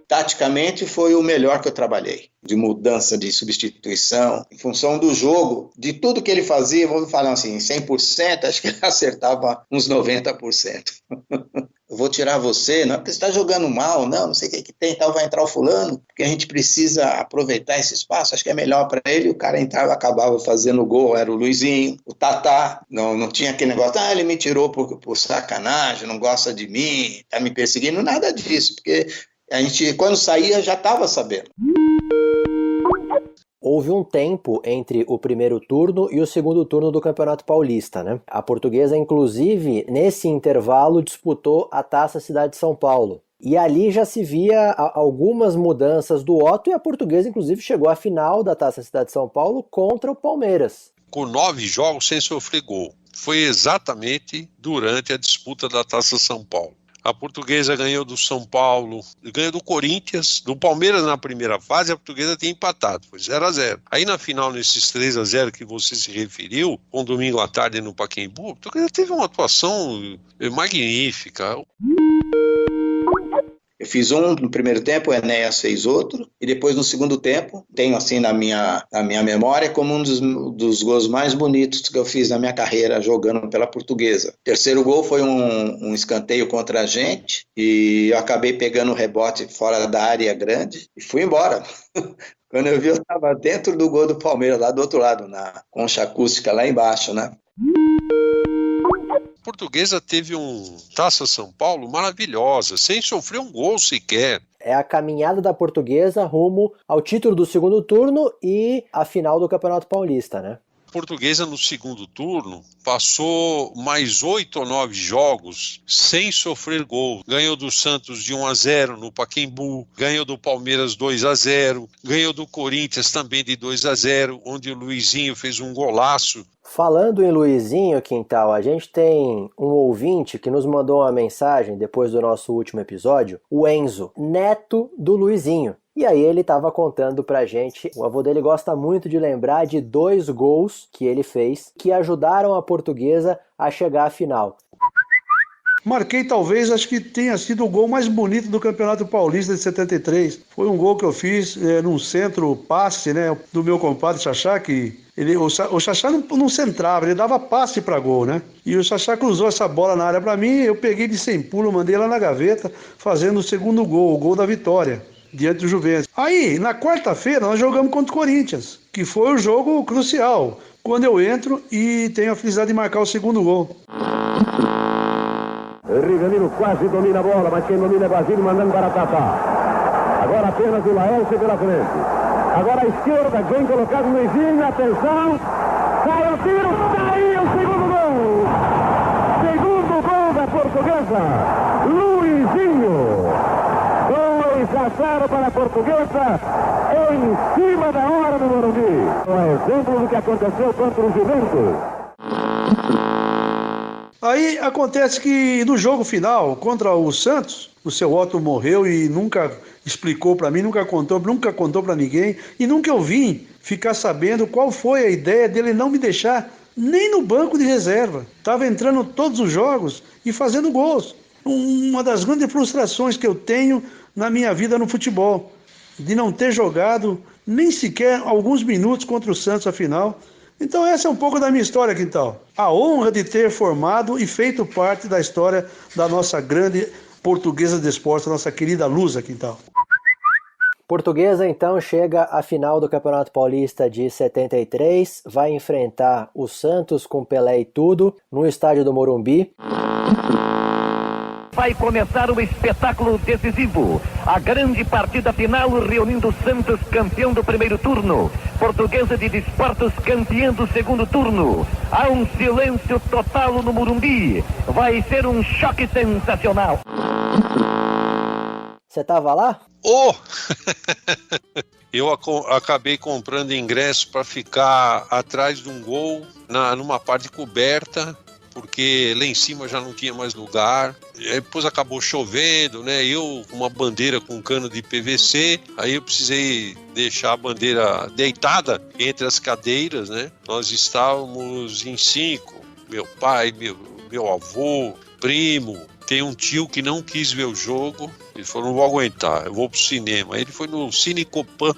Taticamente foi o melhor que eu trabalhei, de mudança, de substituição, em função do jogo, de tudo que ele fazia, vamos falar assim, 100%, acho que ele acertava uns 90%. Eu vou tirar você, não é porque você está jogando mal, não sei o que tem, tal, vai entrar o fulano, porque a gente precisa aproveitar esse espaço, acho que é melhor para ele. O cara entrava, acabava fazendo o gol, era o Luizinho, o Tatá, não tinha aquele negócio, ele me tirou por sacanagem, não gosta de mim, está me perseguindo, nada disso, porque a gente, quando saía, já estava sabendo. Houve um tempo entre o primeiro turno e o segundo turno do Campeonato Paulista, né? A Portuguesa, inclusive, nesse intervalo, disputou a Taça Cidade de São Paulo. E ali já se via algumas mudanças do Otto, e a Portuguesa, inclusive, chegou à final da Taça Cidade de São Paulo contra o Palmeiras. Com 9 jogos sem sofrer gol. Foi exatamente durante a disputa da Taça São Paulo. A Portuguesa ganhou do São Paulo, ganhou do Corinthians, do Palmeiras na primeira fase, a Portuguesa tinha empatado, foi 0-0. Aí na final, nesses 3-0 que você se referiu, um domingo à tarde no Pacaembu, a Portuguesa teve uma atuação magnífica. Eu fiz um no primeiro tempo, o Enéas fez outro, e depois no segundo tempo, tenho assim na minha memória como um dos gols mais bonitos que eu fiz na minha carreira jogando pela Portuguesa. O terceiro gol foi um escanteio contra a gente, e eu acabei pegando o rebote fora da área grande e fui embora. Quando eu vi, eu estava dentro do gol do Palmeiras, lá do outro lado, na concha acústica lá embaixo, né? A Portuguesa teve Taça São Paulo maravilhosa, sem sofrer um gol sequer. É a caminhada da Portuguesa rumo ao título do segundo turno e a final do Campeonato Paulista, né? Portuguesa no segundo turno passou mais 8 ou 9 jogos sem sofrer gol. Ganhou do Santos de 1-0 no Pacaembu, ganhou do Palmeiras 2-0, ganhou do Corinthians também de 2-0, onde o Luizinho fez um golaço. Falando em Luizinho, Quintal, a gente tem um ouvinte que nos mandou uma mensagem depois do nosso último episódio, o Enzo, neto do Luizinho. E aí ele estava contando pra gente, o avô dele gosta muito de lembrar de 2 gols que ele fez que ajudaram a Portuguesa a chegar à final. Marquei talvez, acho que tenha sido o gol mais bonito do Campeonato Paulista de 73. Foi um gol que eu fiz num centro passe, né, do meu compadre Xaxá, que o Xaxá não centrava, ele dava passe para gol, né? E o Xaxá cruzou essa bola na área para mim, eu peguei de sem pulo, mandei lá na gaveta, fazendo o segundo gol, o gol da vitória, diante do Juventus. Aí, na quarta-feira, nós jogamos contra o Corinthians, que foi o jogo crucial, quando eu entro e tenho a felicidade de marcar o segundo gol. Rivelino quase domina a bola, mas quem domina é Basílio, mandando para Tatá. Agora apenas o Laércio pela frente. Agora a esquerda, bem colocado no Luizinho, atenção. Sai o tiro, saiu o segundo gol. Segundo gol da Portuguesa, Luizinho. 2-0 para a Portuguesa, em cima da hora do Morumbi. Um exemplo do que aconteceu contra o Juventus. Aí acontece que no jogo final contra o Santos, o seu Otto morreu e nunca explicou para mim, nunca contou para ninguém, e nunca eu vim ficar sabendo qual foi a ideia dele não me deixar nem no banco de reserva. Estava entrando todos os jogos e fazendo gols. Uma das grandes frustrações que eu tenho na minha vida no futebol, de não ter jogado nem sequer alguns minutos contra o Santos, afinal. Então essa é um pouco da minha história, Quintal. A honra de ter formado e feito parte da história da nossa grande Portuguesa de Esportes, nossa querida Lusa, Quintal. Portuguesa então chega à final do Campeonato Paulista de 73, vai enfrentar o Santos com Pelé e tudo, no estádio do Morumbi. Vai começar o espetáculo decisivo. A grande partida final reunindo Santos, campeão do primeiro turno. Portuguesa de Desportos, campeã do segundo turno. Há um silêncio total no Morumbi. Vai ser um choque sensacional. Você estava lá? Eu acabei comprando ingresso para ficar atrás de um gol, numa parte coberta, porque lá em cima já não tinha mais lugar. Depois acabou chovendo, né? Eu com uma bandeira com cano de PVC, aí eu precisei deixar a bandeira deitada entre as cadeiras, né? Nós estávamos em 5, meu pai, meu avô, primo. Tem um tio que não quis ver o jogo, ele falou, não vou aguentar, eu vou pro cinema. Aí ele foi no Cine Copan.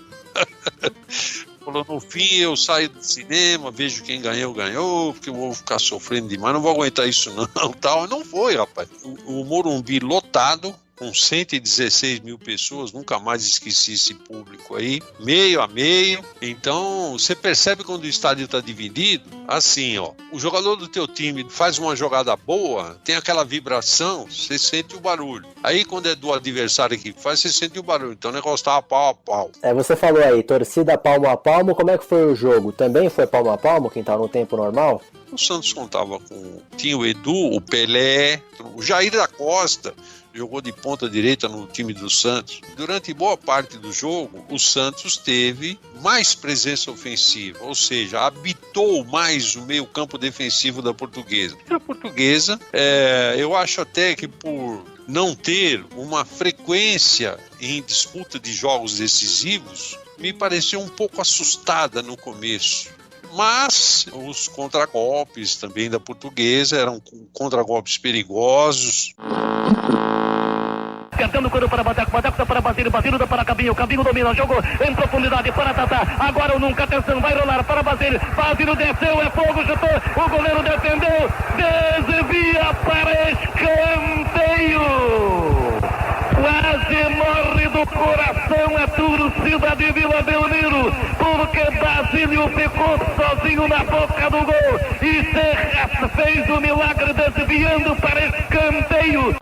Falou, no fim eu saio do cinema, vejo quem ganhou, porque eu vou ficar sofrendo demais, não vou aguentar isso não, tal. Não foi, rapaz. O Morumbi lotado, com 116 mil pessoas, nunca mais esqueci esse público aí, meio a meio. Então, você percebe quando o estádio está dividido, assim, ó, o jogador do teu time faz uma jogada boa, tem aquela vibração, você sente o barulho. Aí, quando é do adversário que faz, você sente o barulho. Então, o negócio estava pau a pau. Você falou aí, torcida palmo a palmo, como é que foi o jogo? Também foi palmo a palmo, quem tá no tempo normal? O Santos contava com... Tinha o Edu, o Pelé, o Jair da Costa, jogou de ponta direita no time do Santos. Durante boa parte do jogo, o Santos teve mais presença ofensiva, ou seja, habitou mais o meio campo defensivo da Portuguesa. E a Portuguesa, eu acho até que por não ter uma frequência em disputa de jogos decisivos, me pareceu um pouco assustada no começo. Mas os contragolpes também da Portuguesa eram contragolpes perigosos. Tentando o coro para Bateco para Basílio dá para Cabinho domina o jogo em profundidade para Tatá, agora ou nunca, atenção, vai rolar para Basílio desceu, é fogo, chutou, o goleiro defendeu, desvia para escanteio, quase morre do coração a torcida de Vila Belmiro, porque Basílio ficou sozinho na boca do gol e Serra fez o milagre desviando para escanteio.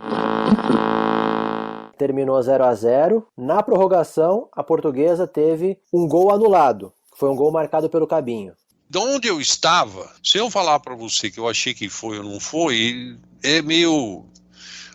terminou 0-0. Na prorrogação, a Portuguesa teve um gol anulado. Foi um gol marcado pelo Cabinho. De onde eu estava, se eu falar para você que eu achei que foi ou não foi, é meio...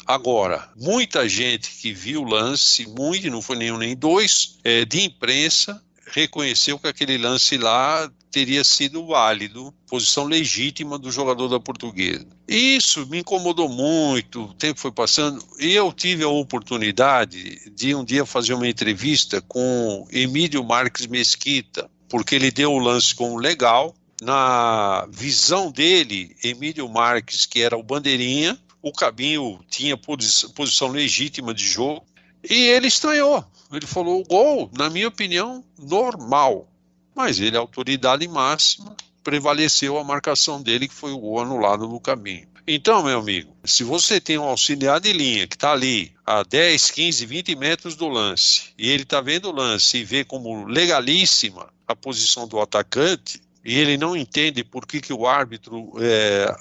Agora, muita gente que viu o lance, não foi nenhum nem dois, de imprensa, reconheceu que aquele lance lá teria sido válido, posição legítima do jogador da Portuguesa. Isso me incomodou muito, o tempo foi passando, e eu tive a oportunidade de um dia fazer uma entrevista com Emílio Marques Mesquita, porque ele deu o lance como legal. Na visão dele, Emílio Marques, que era o bandeirinha, o Cabinho tinha posição legítima de jogo, e ele estranhou. Ele falou, o gol, na minha opinião, normal. Mas ele, a autoridade máxima, prevaleceu a marcação dele, que foi o gol anulado no Cabinho. Então, meu amigo, se você tem um auxiliar de linha que está ali a 10, 15, 20 metros do lance, e ele está vendo o lance e vê como legalíssima a posição do atacante, e ele não entende por que o árbitro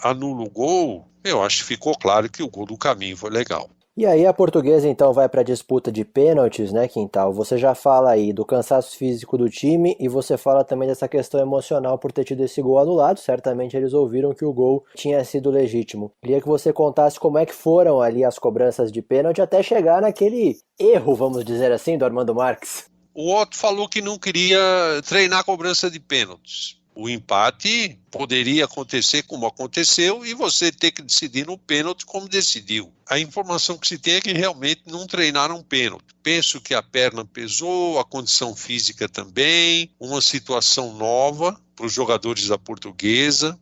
anula o gol, eu acho que ficou claro que o gol do Cabinho foi legal. E aí a Portuguesa então vai para a disputa de pênaltis, né, Quintal? Você já fala aí do cansaço físico do time e você fala também dessa questão emocional por ter tido esse gol anulado. Certamente eles ouviram que o gol tinha sido legítimo. Queria que você contasse como é que foram ali as cobranças de pênalti até chegar naquele erro, vamos dizer assim, do Armando Marques. O Otto falou que não queria treinar a cobrança de pênaltis. O empate poderia acontecer como aconteceu e você ter que decidir no pênalti como decidiu. A informação que se tem é que realmente não treinaram pênalti. Penso que a perna pesou, a condição física também, uma situação nova para os jogadores da Portuguesa.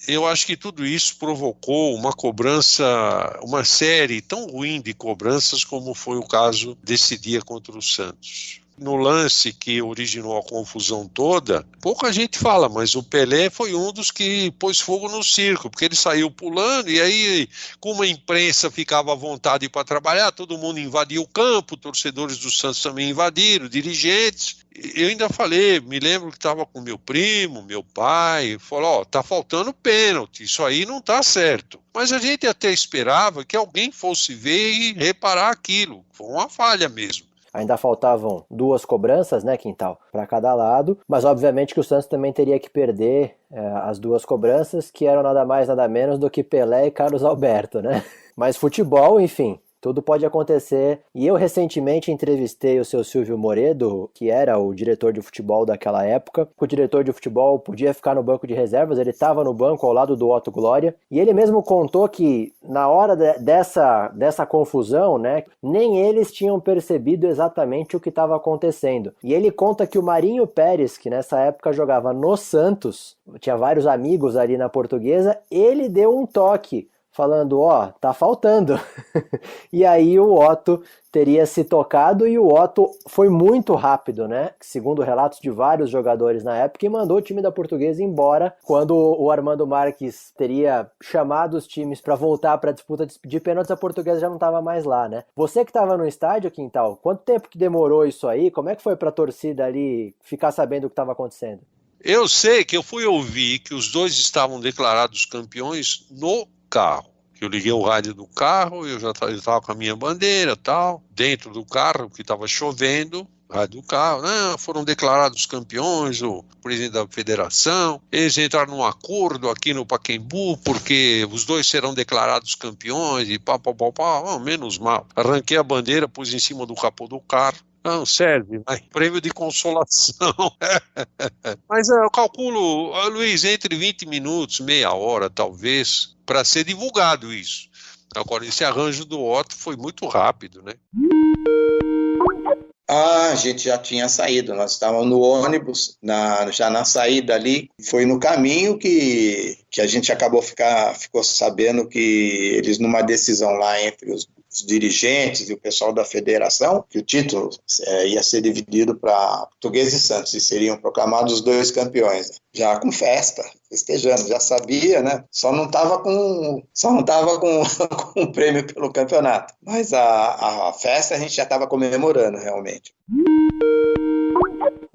Eu acho que tudo isso provocou uma cobrança, uma série tão ruim de cobranças como foi o caso desse dia contra o Santos. No lance que originou a confusão toda, pouca gente fala, mas o Pelé foi um dos que pôs fogo no circo, porque ele saiu pulando e aí, como a imprensa ficava à vontade para trabalhar, todo mundo invadiu o campo, torcedores do Santos também invadiram, dirigentes. Eu ainda falei, me lembro que estava com meu primo, meu pai, falou, tá faltando pênalti, isso aí não tá certo. Mas a gente até esperava que alguém fosse ver e reparar aquilo, foi uma falha mesmo. Ainda faltavam 2 cobranças, né, Quintal, para cada lado, mas obviamente que o Santos também teria que perder as 2 cobranças, que eram nada mais nada menos do que Pelé e Carlos Alberto, né? Mas futebol, enfim, tudo pode acontecer. E eu recentemente entrevistei o seu Silvio Moredo, que era o diretor de futebol daquela época. O diretor de futebol podia ficar no banco de reservas, ele estava no banco ao lado do Otto Glória. E ele mesmo contou que na hora dessa confusão, né, nem eles tinham percebido exatamente o que estava acontecendo. E ele conta que o Marinho Pérez, que nessa época jogava no Santos, tinha vários amigos ali na Portuguesa, ele deu um toque falando, tá faltando. E aí o Otto teria se tocado e o Otto foi muito rápido, né? Segundo relatos de vários jogadores na época, e mandou o time da Portuguesa embora quando o Armando Marques teria chamado os times para voltar para a disputa de pênaltis, a Portuguesa já não estava mais lá, né? Você que estava no estádio, Quintal, quanto tempo que demorou isso aí? Como é que foi para a torcida ali ficar sabendo o que estava acontecendo? Eu sei que eu fui ouvir que os dois estavam declarados campeões no carro. Eu liguei o rádio do carro, eu já estava com a minha bandeira, tal, dentro do carro, que estava chovendo, rádio do carro, foram declarados campeões, o presidente da federação, eles entraram num acordo aqui no Pacaembu, porque os dois serão declarados campeões, e menos mal. Arranquei a bandeira, pus em cima do capô do carro. Não, serve, mas prêmio de consolação. Mas eu calculo, Luiz, entre 20 minutos, meia hora, talvez, para ser divulgado isso. Agora, esse arranjo do Otto foi muito rápido, né? A gente já tinha saído, nós estávamos no ônibus, já na saída ali, foi no caminho que a gente ficou sabendo que eles, numa decisão lá entre os dirigentes e o pessoal da federação, que o título ia ser dividido para Portuguesa e Santos, e seriam proclamados os 2 campeões. Já com festa, festejando, já sabia, né? Só não estava com o prêmio pelo campeonato. Mas a festa a gente já estava comemorando, realmente.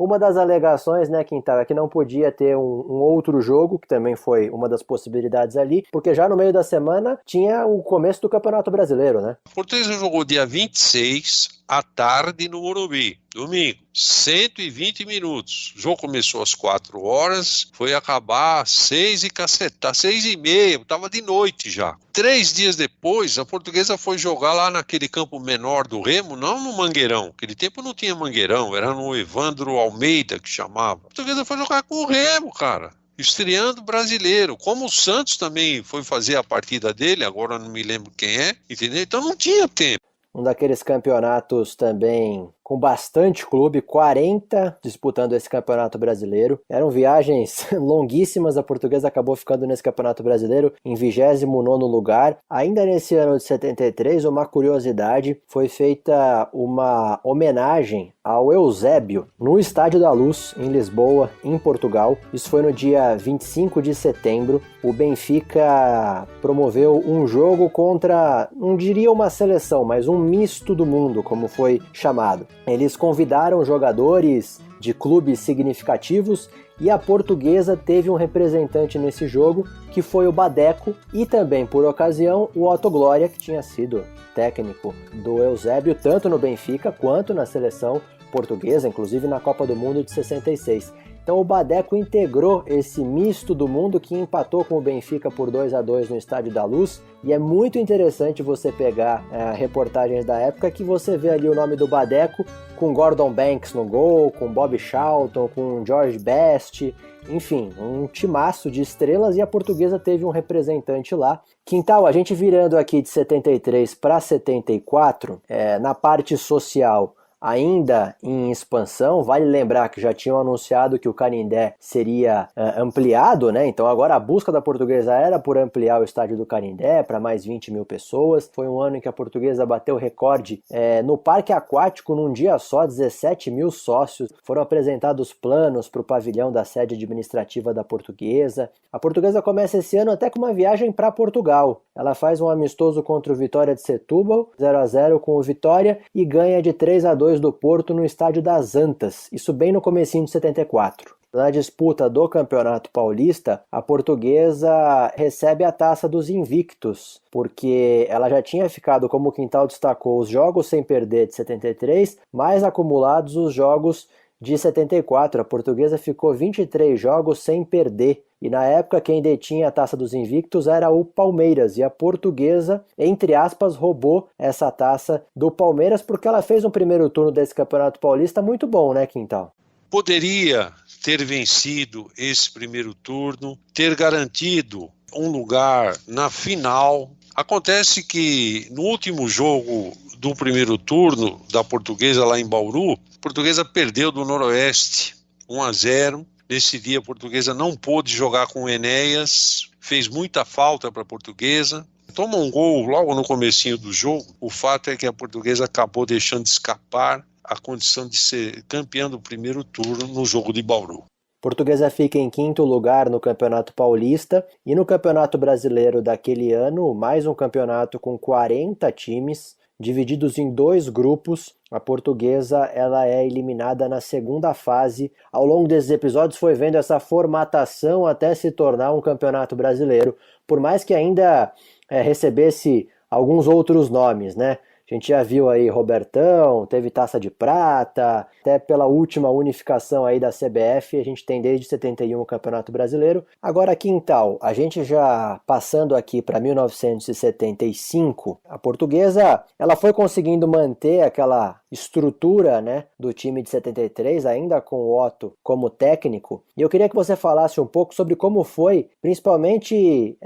Uma das alegações, né, Quintal, é que não podia ter um outro jogo, que também foi uma das possibilidades ali, porque já no meio da semana tinha o começo do Campeonato Brasileiro, né? A Portuguesa jogou dia 26 à tarde no Morumbi, domingo, 120 minutos. O jogo começou às 4 horas, foi acabar às 6 e cacetar, 6 e meia, estava de noite já. 3 dias depois, a Portuguesa foi jogar lá naquele campo menor do Remo, não no Mangueirão. Naquele tempo não tinha Mangueirão, era no Evandro Almeida que chamava. A Portuguesa foi jogar com o Remo, cara. Estreando brasileiro, como o Santos também foi fazer a partida dele, agora não me lembro quem é, entendeu? Então não tinha tempo. Um daqueles campeonatos também com bastante clube, 40 disputando esse campeonato brasileiro. Eram viagens longuíssimas, a Portuguesa acabou ficando nesse campeonato brasileiro em 29º lugar. Ainda nesse ano de 73, uma curiosidade, foi feita uma homenagem ao Eusébio no Estádio da Luz, em Lisboa, em Portugal. Isso foi no dia 25 de setembro. O Benfica promoveu um jogo contra, não diria uma seleção, mas um misto do mundo, como foi chamado. Eles convidaram jogadores de clubes significativos e a Portuguesa teve um representante nesse jogo, que foi o Badeco, e também, por ocasião, o Otto Glória, que tinha sido técnico do Eusébio, tanto no Benfica quanto na seleção portuguesa, inclusive na Copa do Mundo de 66. Então o Badeco integrou esse misto do mundo que empatou com o Benfica por 2-2 no Estádio da Luz, e é muito interessante você pegar reportagens da época que você vê ali o nome do Badeco com Gordon Banks no gol, com Bob Charlton, com George Best, enfim, um timaço de estrelas, e a Portuguesa teve um representante lá. Quintal, a gente virando aqui de 73 para 74, na parte social, ainda em expansão, vale lembrar que já tinham anunciado que o Canindé seria ampliado, né? Então agora a busca da Portuguesa era por ampliar o estádio do Canindé para mais 20 mil pessoas. Foi um ano em que a Portuguesa bateu recorde no parque aquático num dia só, 17 mil sócios. Foram apresentados planos para o pavilhão da sede administrativa da Portuguesa. A Portuguesa começa esse ano até com uma viagem para Portugal. Ela faz um amistoso contra o Vitória de Setúbal, 0-0 com o Vitória, e ganha de 3-2 do Porto no estádio das Antas, isso bem no comecinho de 74. Na disputa do Campeonato Paulista, a Portuguesa recebe a taça dos invictos, porque ela já tinha ficado, como o Quintal destacou, os jogos sem perder de 73, mais acumulados os jogos de 74. A Portuguesa ficou 23 jogos sem perder. E na época quem detinha a taça dos invictos era o Palmeiras, e a Portuguesa, entre aspas, roubou essa taça do Palmeiras porque ela fez um primeiro turno desse Campeonato Paulista muito bom, né, Quintal? Poderia ter vencido esse primeiro turno, ter garantido um lugar na final. Acontece que no último jogo do primeiro turno da Portuguesa lá em Bauru, a Portuguesa perdeu do Noroeste 1-0. Nesse dia a Portuguesa não pôde jogar com o Enéas, fez muita falta para a Portuguesa. Toma um gol logo no comecinho do jogo. O fato é que a Portuguesa acabou deixando de escapar a condição de ser campeã do primeiro turno no jogo de Bauru. Portuguesa fica em 5º lugar no Campeonato Paulista, e no Campeonato Brasileiro daquele ano, mais um campeonato com 40 times, divididos em 2 grupos. A Portuguesa ela é eliminada na segunda fase. Ao longo desses episódios foi vendo essa formatação até se tornar um campeonato brasileiro, por mais que ainda recebesse alguns outros nomes, né? A gente já viu aí Robertão, teve Taça de Prata, até pela última unificação aí da CBF, a gente tem desde 71 o Campeonato Brasileiro. Agora, Quintal, a gente já passando aqui para 1975, a Portuguesa ela foi conseguindo manter aquela estrutura, né, do time de 73, ainda com o Otto como técnico. E eu queria que você falasse um pouco sobre como foi, principalmente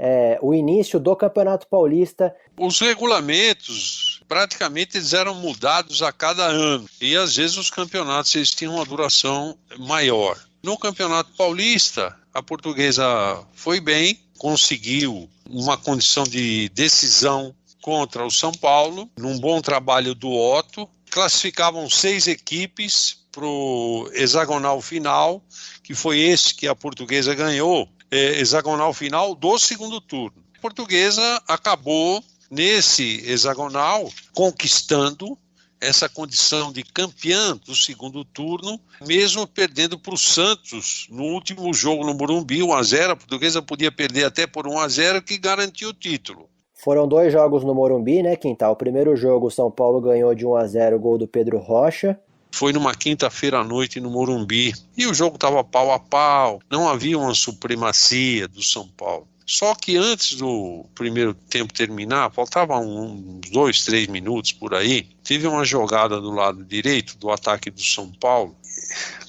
o início do Campeonato Paulista. Os regulamentos, praticamente eles eram mudados a cada ano, e às vezes os campeonatos eles tinham uma duração maior. No Campeonato Paulista, a Portuguesa foi bem, conseguiu uma condição de decisão contra o São Paulo, num bom trabalho do Otto. Classificavam 6 equipes para o hexagonal final, que foi esse que a Portuguesa ganhou, hexagonal final do segundo turno. A Portuguesa acabou nesse hexagonal conquistando essa condição de campeã do segundo turno, mesmo perdendo para o Santos no último jogo no Morumbi, 1-0. A Portuguesa podia perder até por 1-0, que garantiu o título. Foram 2 jogos no Morumbi, né, Quintal? O primeiro jogo, o São Paulo ganhou de 1-0, gol do Pedro Rocha. Foi numa quinta-feira à noite no Morumbi, e o jogo estava pau a pau, não havia uma supremacia do São Paulo. Só que antes do primeiro tempo terminar, faltavam uns 2, 3 minutos por aí, tive uma jogada do lado direito do ataque do São Paulo,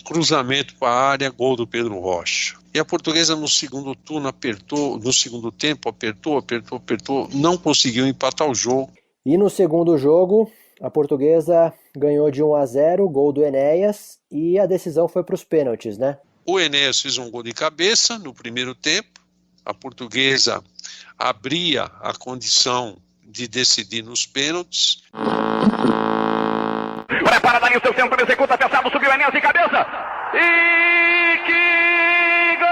cruzamento para a área, gol do Pedro Rocha. E a Portuguesa no segundo turno no segundo tempo apertou, não conseguiu empatar o jogo. E no segundo jogo, a Portuguesa ganhou de 1-0, gol do Enéas, e a decisão foi para os pênaltis, né? O Enéas fez um gol de cabeça no primeiro tempo. A Portuguesa abria a condição de decidir nos pênaltis. Prepara daí o seu centro, executa, fechado, subiu Enéas de cabeça. E que gol!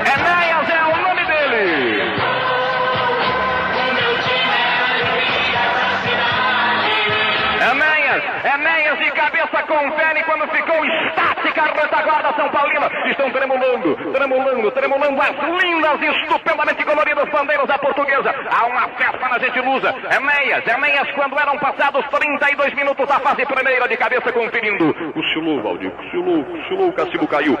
Enéas é o nome dele. Enéas de cabeça, confere quando ficou estática a retaguarda São Paulina. Estão tremulando as lindas e estupendamente coloridas bandeiras da Portuguesa. Há uma festa na Gentilusa. Enéas quando eram passados 32 minutos da fase primeira, de cabeça conferindo. Cochilou, Valdir, cochilou, o castigo caiu.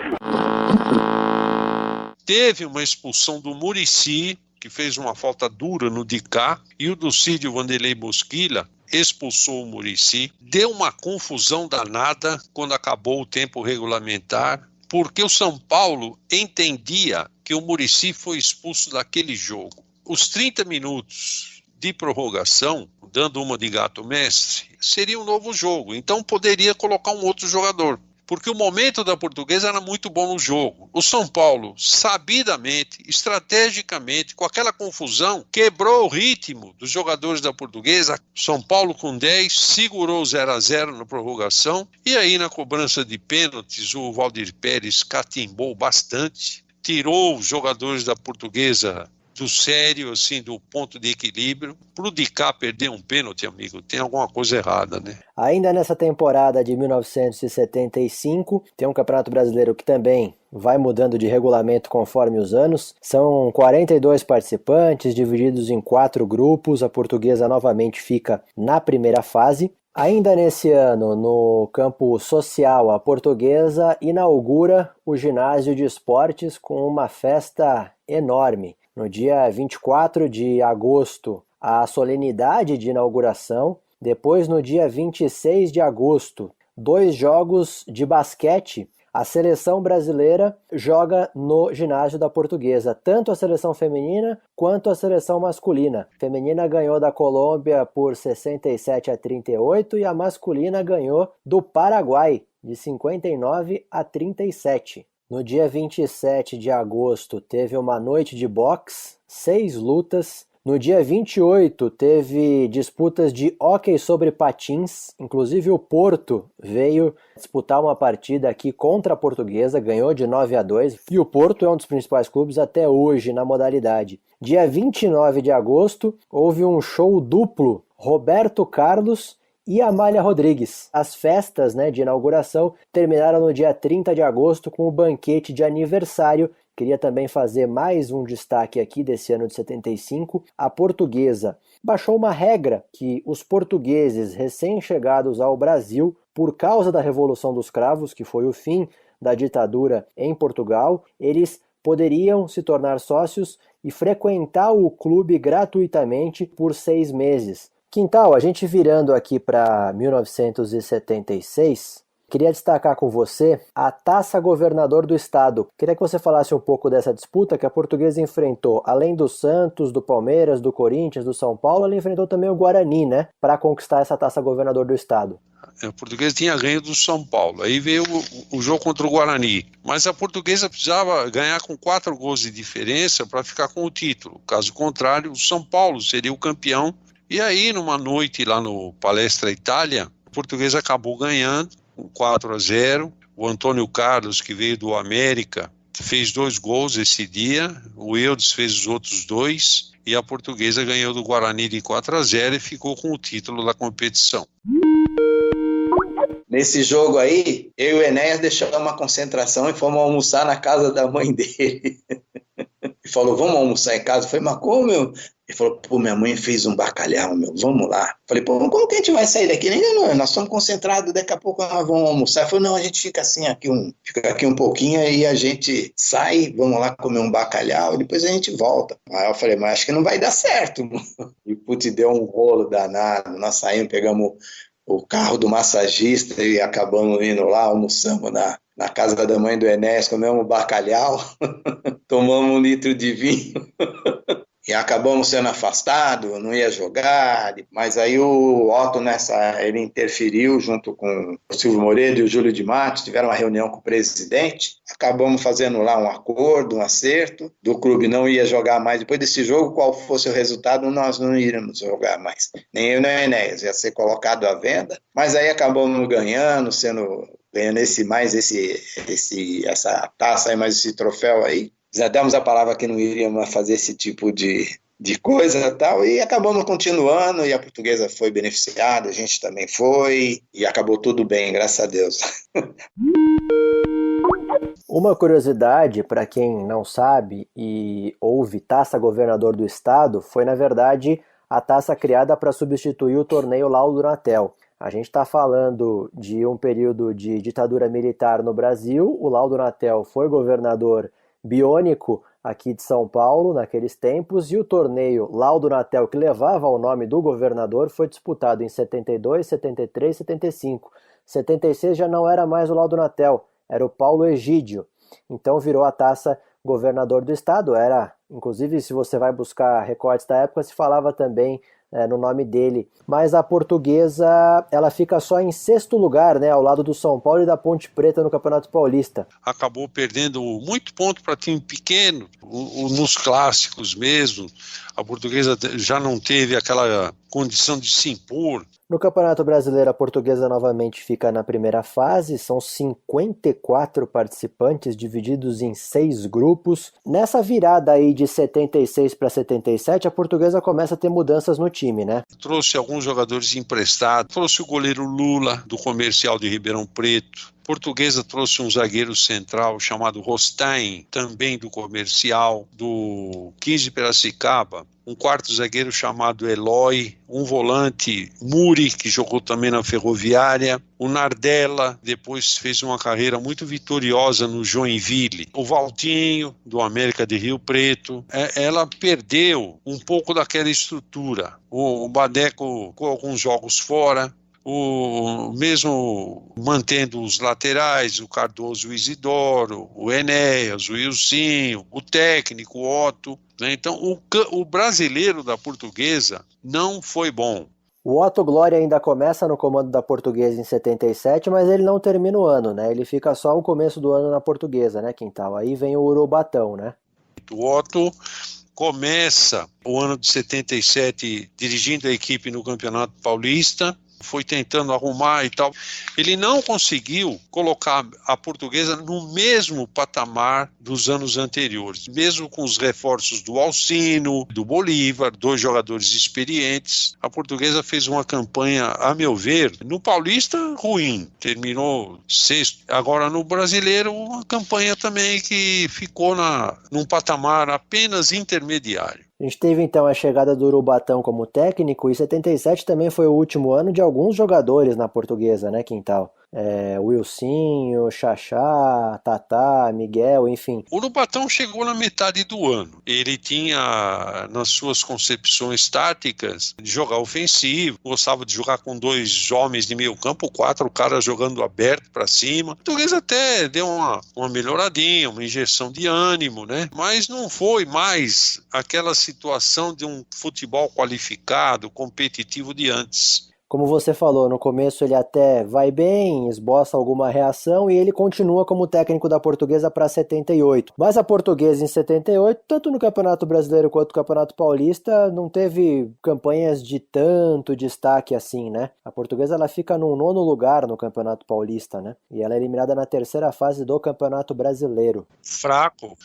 Teve uma expulsão do Muricy, que fez uma falta dura no Dicá, e o Ducídio Vanderlei Bosquilha expulsou o Muricy. Deu uma confusão danada quando acabou o tempo regulamentar, porque o São Paulo entendia que o Muricy foi expulso daquele jogo. Os 30 minutos de prorrogação, dando uma de gato mestre, seria um novo jogo, então poderia colocar um outro jogador, porque o momento da Portuguesa era muito bom no jogo. O São Paulo, sabidamente, estrategicamente, com aquela confusão, quebrou o ritmo dos jogadores da Portuguesa. São Paulo com 10, segurou 0-0 na prorrogação, e aí na cobrança de pênaltis o Valdir Pérez catimbou bastante, tirou os jogadores da Portuguesa do sério, assim, do ponto de equilíbrio. Pro Dicá perder um pênalti, amigo, tem alguma coisa errada, né? Ainda nessa temporada de 1975, tem um Campeonato Brasileiro que também vai mudando de regulamento conforme os anos. São 42 participantes, divididos em 4 grupos. A Portuguesa novamente fica na primeira fase. Ainda nesse ano, no campo social, a Portuguesa inaugura o ginásio de esportes com uma festa enorme. No dia 24 de agosto, a solenidade de inauguração. Depois, no dia 26 de agosto, 2 jogos de basquete. A seleção brasileira joga no ginásio da Portuguesa, tanto a seleção feminina quanto a seleção masculina. A feminina ganhou da Colômbia por 67-38 e a masculina ganhou do Paraguai de 59-37. No dia 27 de agosto teve uma noite de boxe, 6 lutas. No dia 28 teve disputas de hóquei sobre patins, inclusive o Porto veio disputar uma partida aqui contra a Portuguesa, ganhou de 9-2, e o Porto é um dos principais clubes até hoje na modalidade. Dia 29 de agosto houve um show duplo, Roberto Carlos e Amália Rodrigues. As festas, de inauguração terminaram no dia 30 de agosto com o banquete de aniversário. Queria também fazer mais um destaque aqui desse ano de 75. A Portuguesa baixou uma regra que os portugueses recém-chegados ao Brasil, por causa da Revolução dos Cravos, que foi o fim da ditadura em Portugal, eles poderiam se tornar sócios e frequentar o clube gratuitamente por 6 meses. Quintal, a gente virando aqui para 1976, queria destacar com você a Taça Governador do Estado. Queria que você falasse um pouco dessa disputa que a Portuguesa enfrentou. Além do Santos, do Palmeiras, do Corinthians, do São Paulo, ela enfrentou também o Guarani, para conquistar essa Taça Governador do Estado. A Portuguesa tinha ganho do São Paulo, aí veio o jogo contra o Guarani, mas a Portuguesa precisava ganhar com 4 gols de diferença para ficar com o título. Caso contrário, o São Paulo seria o campeão. E aí, numa noite lá no Palestra Itália, A Portuguesa acabou ganhando, 4-0. O Antônio Carlos, que veio do América, fez 2 gols esse dia. O Eudes fez os outros 2. E a Portuguesa ganhou do Guarani de 4-0 e ficou com o título da competição. Nesse jogo aí, eu e o Enéas deixamos uma concentração e fomos almoçar na casa da mãe dele. E falou, vamos almoçar em casa? Eu falei, mas como, meu? Ele falou, pô, minha mãe fez um bacalhau, meu, vamos lá. Eu falei, pô, como que a gente vai sair daqui? Ainda não, nós estamos concentrados, daqui a pouco nós vamos almoçar. Ele falou, não, a gente fica assim, fica aqui um pouquinho, aí a gente sai, vamos lá comer um bacalhau, e depois a gente volta. Aí eu falei, mas acho que não vai dar certo. E, putz, deu um rolo danado. Nós saímos, pegamos o carro do massagista e acabamos indo lá, almoçamos na casa da mãe do Enéas, comemos bacalhau, tomamos 1 litro de vinho e acabamos sendo afastados, não ia jogar, mas aí o Otto ele interferiu junto com o Silvio Moreira e o Júlio de Matos, tiveram uma reunião com o presidente, acabamos fazendo lá um acordo, um acerto, do clube não ia jogar mais, depois desse jogo, qual fosse o resultado, nós não iríamos jogar mais, nem eu nem o Enéas, ia ser colocado à venda, mas aí acabamos ganhando essa taça aí, mais esse troféu aí. Já demos a palavra que não iríamos fazer esse tipo de coisa e tal, e acabamos continuando, e a Portuguesa foi beneficiada, a gente também foi, e acabou tudo bem, graças a Deus. Uma curiosidade, para quem não sabe e ouve Taça Governador do Estado, foi na verdade a taça criada para substituir o torneio Laudo Natel. A gente está falando de um período de ditadura militar no Brasil, o Laudo Natel foi governador biônico aqui de São Paulo naqueles tempos, e o torneio Laudo Natel, que levava o nome do governador, foi disputado em 72, 73 e 75. 76 já não era mais o Laudo Natel, era o Paulo Egídio. Então virou a taça Governador do Estado. Era, inclusive, se você vai buscar recortes da época, se falava também no nome dele. Mas a Portuguesa, ela fica só em 6º lugar, né, ao lado do São Paulo e da Ponte Preta no Campeonato Paulista. Acabou perdendo muito ponto para time pequeno, nos clássicos mesmo. A Portuguesa já não teve aquela condição de se impor. No Campeonato Brasileiro, a Portuguesa novamente fica na primeira fase, são 54 participantes divididos em 6 grupos. Nessa virada aí de 76 para 77, a Portuguesa começa a ter mudanças no time, né? Trouxe alguns jogadores emprestados, trouxe o goleiro Lula, do Comercial de Ribeirão Preto. Portuguesa trouxe um zagueiro central chamado Rostein, também do Comercial, do 15 Piracicaba, um quarto zagueiro chamado Eloy, um volante Muri, que jogou também na Ferroviária, o Nardella, depois fez uma carreira muito vitoriosa no Joinville, o Valtinho, do América de Rio Preto. Ela perdeu um pouco daquela estrutura, o Badeco com alguns jogos fora, mesmo mantendo os laterais, o Cardoso e o Isidoro, o Enéas, o Ilcinho, o técnico, o Otto, né? Então o brasileiro da Portuguesa não foi bom. O Otto Glória ainda começa no comando da Portuguesa em 77, mas ele não termina o ano, né? Ele fica só o começo do ano na Portuguesa, né, Quintal? Aí vem o Urubatão, né? O Otto começa o ano de 77 dirigindo a equipe no Campeonato Paulista, foi tentando arrumar e tal. Ele não conseguiu colocar a Portuguesa no mesmo patamar dos anos anteriores, mesmo com os reforços do Alcino, do Bolívar, 2 jogadores experientes. A Portuguesa fez uma campanha, a meu ver, no Paulista ruim, terminou 6º. Agora no Brasileiro, uma campanha também que ficou num patamar apenas intermediário. A gente teve então a chegada do Urubatão como técnico, e 77 também foi o último ano de alguns jogadores na Portuguesa, né, Quintal? Wilsinho, Xaxá, Tatá, Miguel, enfim. O Urubatão chegou na metade do ano. Ele tinha, nas suas concepções táticas, de jogar ofensivo, gostava de jogar com 2 homens de meio campo, 4 caras jogando aberto para cima. O Português até deu uma melhoradinha, uma injeção de ânimo, né? Mas não foi mais aquela situação de um futebol qualificado, competitivo de antes. Como você falou, no começo ele até vai bem, esboça alguma reação e ele continua como técnico da Portuguesa para 78. Mas a Portuguesa em 78, tanto no Campeonato Brasileiro quanto no Campeonato Paulista, não teve campanhas de tanto destaque assim, né? A Portuguesa ela fica no 9º lugar no Campeonato Paulista, né? E ela é eliminada na 3ª fase do Campeonato Brasileiro. Fraco.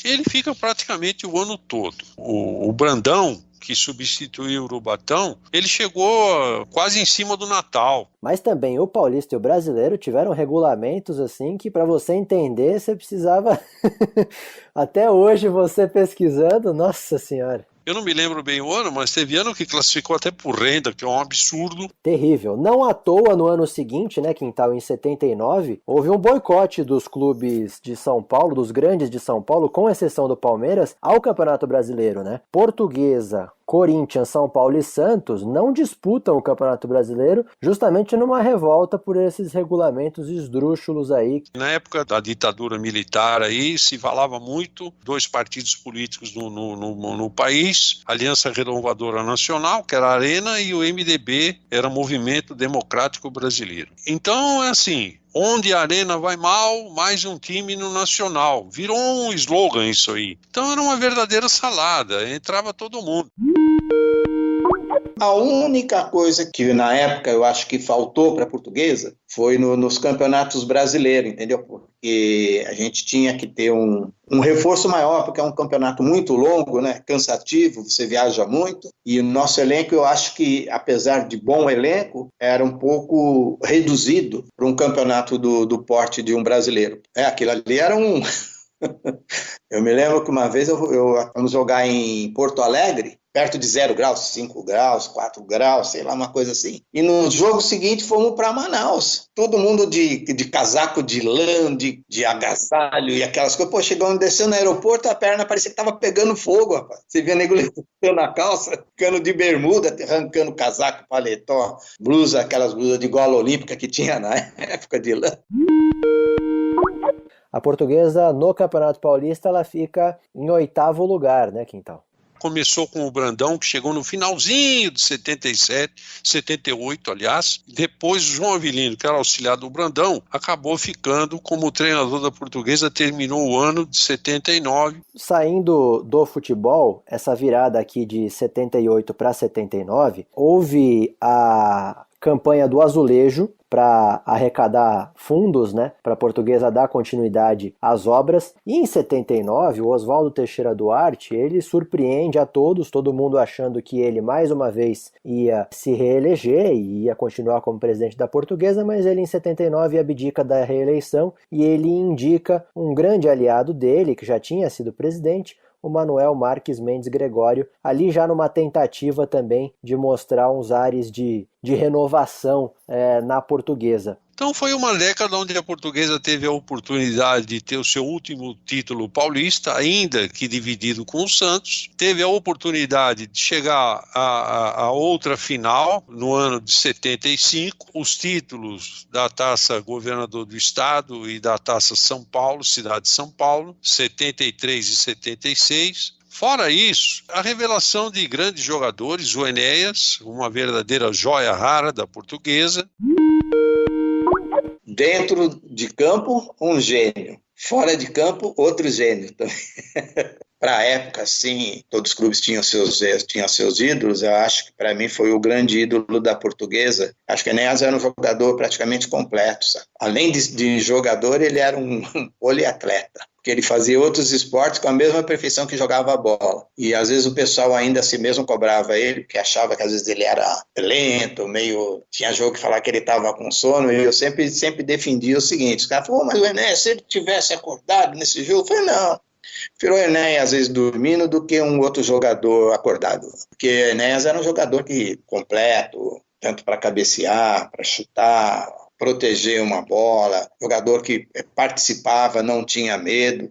Ele fica praticamente o ano todo. O Brandão, que substituiu o Urubatão, ele chegou quase em cima do Natal. Mas também o Paulista e o Brasileiro tiveram regulamentos assim que para você entender você precisava até hoje você pesquisando, nossa senhora. Eu não me lembro bem o ano, mas teve ano que classificou até por renda, que é um absurdo. Terrível. Não à toa, no ano seguinte, né, Quintal, em 79, houve um boicote dos clubes de São Paulo, dos grandes de São Paulo, com exceção do Palmeiras, ao Campeonato Brasileiro, né? Portuguesa, Corinthians, São Paulo e Santos não disputam o Campeonato Brasileiro justamente numa revolta por esses regulamentos esdrúxulos aí. Na época da ditadura militar aí se falava muito, 2 partidos políticos no país, Aliança Renovadora Nacional, que era a Arena, e o MDB, era Movimento Democrático Brasileiro. Então, é assim, onde a Arena vai mal, mais um time no Nacional. Virou um slogan isso aí. Então era uma verdadeira salada, entrava todo mundo. A única coisa que na época eu acho que faltou para a Portuguesa foi nos campeonatos brasileiros, entendeu? Porque a gente tinha que ter um reforço maior, porque é um campeonato muito longo, né? Cansativo, você viaja muito, e o nosso elenco, eu acho que, apesar de bom elenco, era um pouco reduzido para um campeonato do porte de um brasileiro. Aquilo ali era um... Eu me lembro que uma vez vamos jogar em Porto Alegre, perto de 0 graus, 5 graus, 4 graus, sei lá, uma coisa assim. E no jogo seguinte fomos para Manaus. Todo mundo de casaco de lã, de agasalho e aquelas coisas. Pô, chegamos, desceu no aeroporto, a perna parecia que tava pegando fogo, rapaz. Você via nego na calça, ficando de bermuda, arrancando casaco, paletó, blusa, aquelas blusas de gola olímpica que tinha na época de lã. A Portuguesa, no Campeonato Paulista, ela fica em 8º lugar, né, Quintal? Começou com o Brandão, que chegou no finalzinho de 77, 78, aliás. Depois o João Avelino, que era auxiliar do Brandão, acabou ficando como treinador da Portuguesa, terminou o ano de 79. Saindo do futebol, essa virada aqui de 78 para 79, houve a campanha do Azulejo para arrecadar fundos, né, para a Portuguesa dar continuidade às obras. E em 79, o Oswaldo Teixeira Duarte, ele surpreende a todos, todo mundo achando que ele mais uma vez ia se reeleger e ia continuar como presidente da Portuguesa, mas ele em 79 abdica da reeleição e ele indica um grande aliado dele, que já tinha sido presidente, o Manuel Marques Mendes Gregório, ali já numa tentativa também de mostrar uns ares de renovação na Portuguesa. Então foi uma década onde a Portuguesa teve a oportunidade de ter o seu último título paulista, ainda que dividido com o Santos. Teve a oportunidade de chegar a outra final no ano de 75. Os títulos da Taça Governador do Estado e da Taça São Paulo, Cidade de São Paulo, 73 e 76. Fora isso, a revelação de grandes jogadores, o Enéas, uma verdadeira joia rara da Portuguesa. Dentro de campo, um gênio. Fora de campo, outro gênio também. Para a época, sim, todos os clubes tinham seus ídolos. Eu acho que para mim foi o grande ídolo da Portuguesa. Acho que o Enéas era um jogador praticamente completo, sabe? Além de jogador, ele era um poliatleta, porque ele fazia outros esportes com a mesma perfeição que jogava a bola. E às vezes o pessoal ainda assim mesmo cobrava ele, porque achava que às vezes ele era lento, meio... Tinha jogo que falava que ele estava com sono, e eu sempre defendia o seguinte: os caras falaram, mas o Enéas, se ele tivesse acordado nesse jogo, eu falei, não. Prefiro o Enéas às vezes dormindo do que um outro jogador acordado. Porque o Enéas era um jogador completo, tanto para cabecear, para chutar, proteger uma bola, jogador que participava, não tinha medo.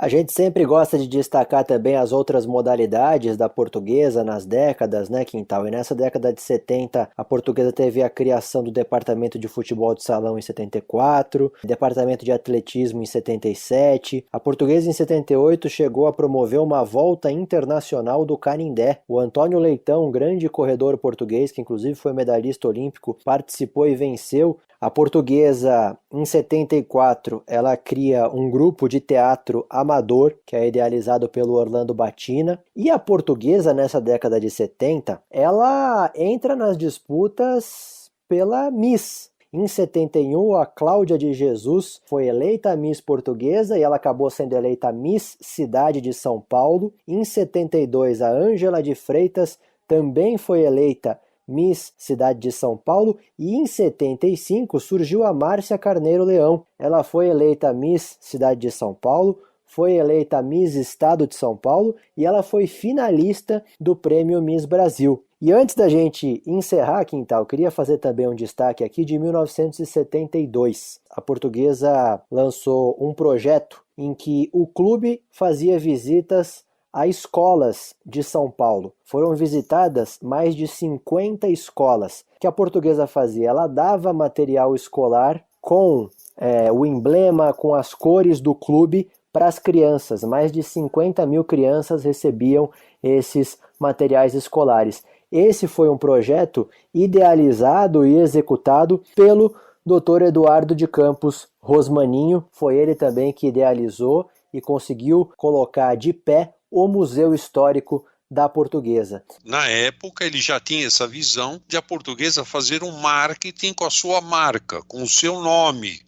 A gente sempre gosta de destacar também as outras modalidades da Portuguesa nas décadas, né, Quintal? E nessa década de 70, a Portuguesa teve a criação do Departamento de Futebol de Salão em 74, Departamento de Atletismo em 77. A Portuguesa, em 78, chegou a promover uma volta internacional do Canindé. O Antônio Leitão, um grande corredor português, que inclusive foi medalhista olímpico, participou e venceu. A Portuguesa, em 74, ela cria um grupo de teatro amador, que é idealizado pelo Orlando Batina. E a Portuguesa, nessa década de 70, ela entra nas disputas pela Miss. Em 71, a Cláudia de Jesus foi eleita Miss Portuguesa e ela acabou sendo eleita Miss Cidade de São Paulo. Em 72, a Ângela de Freitas também foi eleita Miss Cidade de São Paulo, e em 75 surgiu a Márcia Carneiro Leão. Ela foi eleita Miss Cidade de São Paulo, foi eleita Miss Estado de São Paulo e ela foi finalista do Prêmio Miss Brasil. E antes da gente encerrar, Quintal, queria fazer também um destaque aqui de 1972. A Portuguesa lançou um projeto em que o clube fazia visitas a escolas de São Paulo. Foram visitadas mais de 50 escolas. O que a Portuguesa fazia? Ela dava material escolar com o emblema, com as cores do clube para as crianças. Mais de 50 mil crianças recebiam esses materiais escolares. Esse foi um projeto idealizado e executado pelo Dr. Eduardo de Campos Rosmaninho. Foi ele também que idealizou e conseguiu colocar de pé o Museu Histórico da Portuguesa. Na época, ele já tinha essa visão de a Portuguesa fazer um marketing com a sua marca, com o seu nome,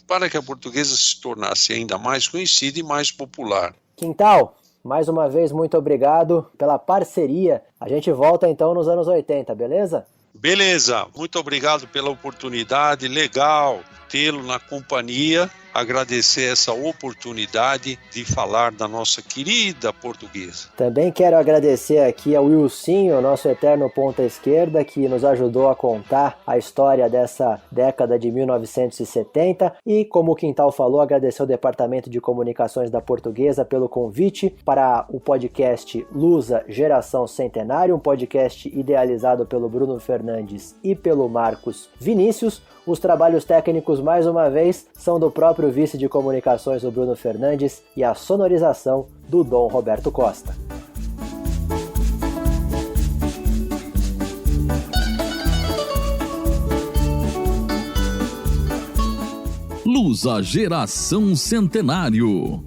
para que a Portuguesa se tornasse ainda mais conhecida e mais popular. Quintal, mais uma vez, muito obrigado pela parceria. A gente volta então nos anos 80, beleza? Beleza, muito obrigado pela oportunidade, legal tê-lo na companhia, agradecer essa oportunidade de falar da nossa querida Portuguesa. Também quero agradecer aqui ao Wilsinho, nosso eterno ponta esquerda, que nos ajudou a contar a história dessa década de 1970 e, como o Quintal falou, agradecer ao Departamento de Comunicações da Portuguesa pelo convite para o podcast Lusa Geração Centenário, um podcast idealizado pelo Bruno Fernandes e pelo Marcos Vinícius. Os trabalhos técnicos, mais uma vez, são do próprio vice de comunicações, o Bruno Fernandes, e a sonorização do Dom Roberto Costa. Lusa Geração Centenário.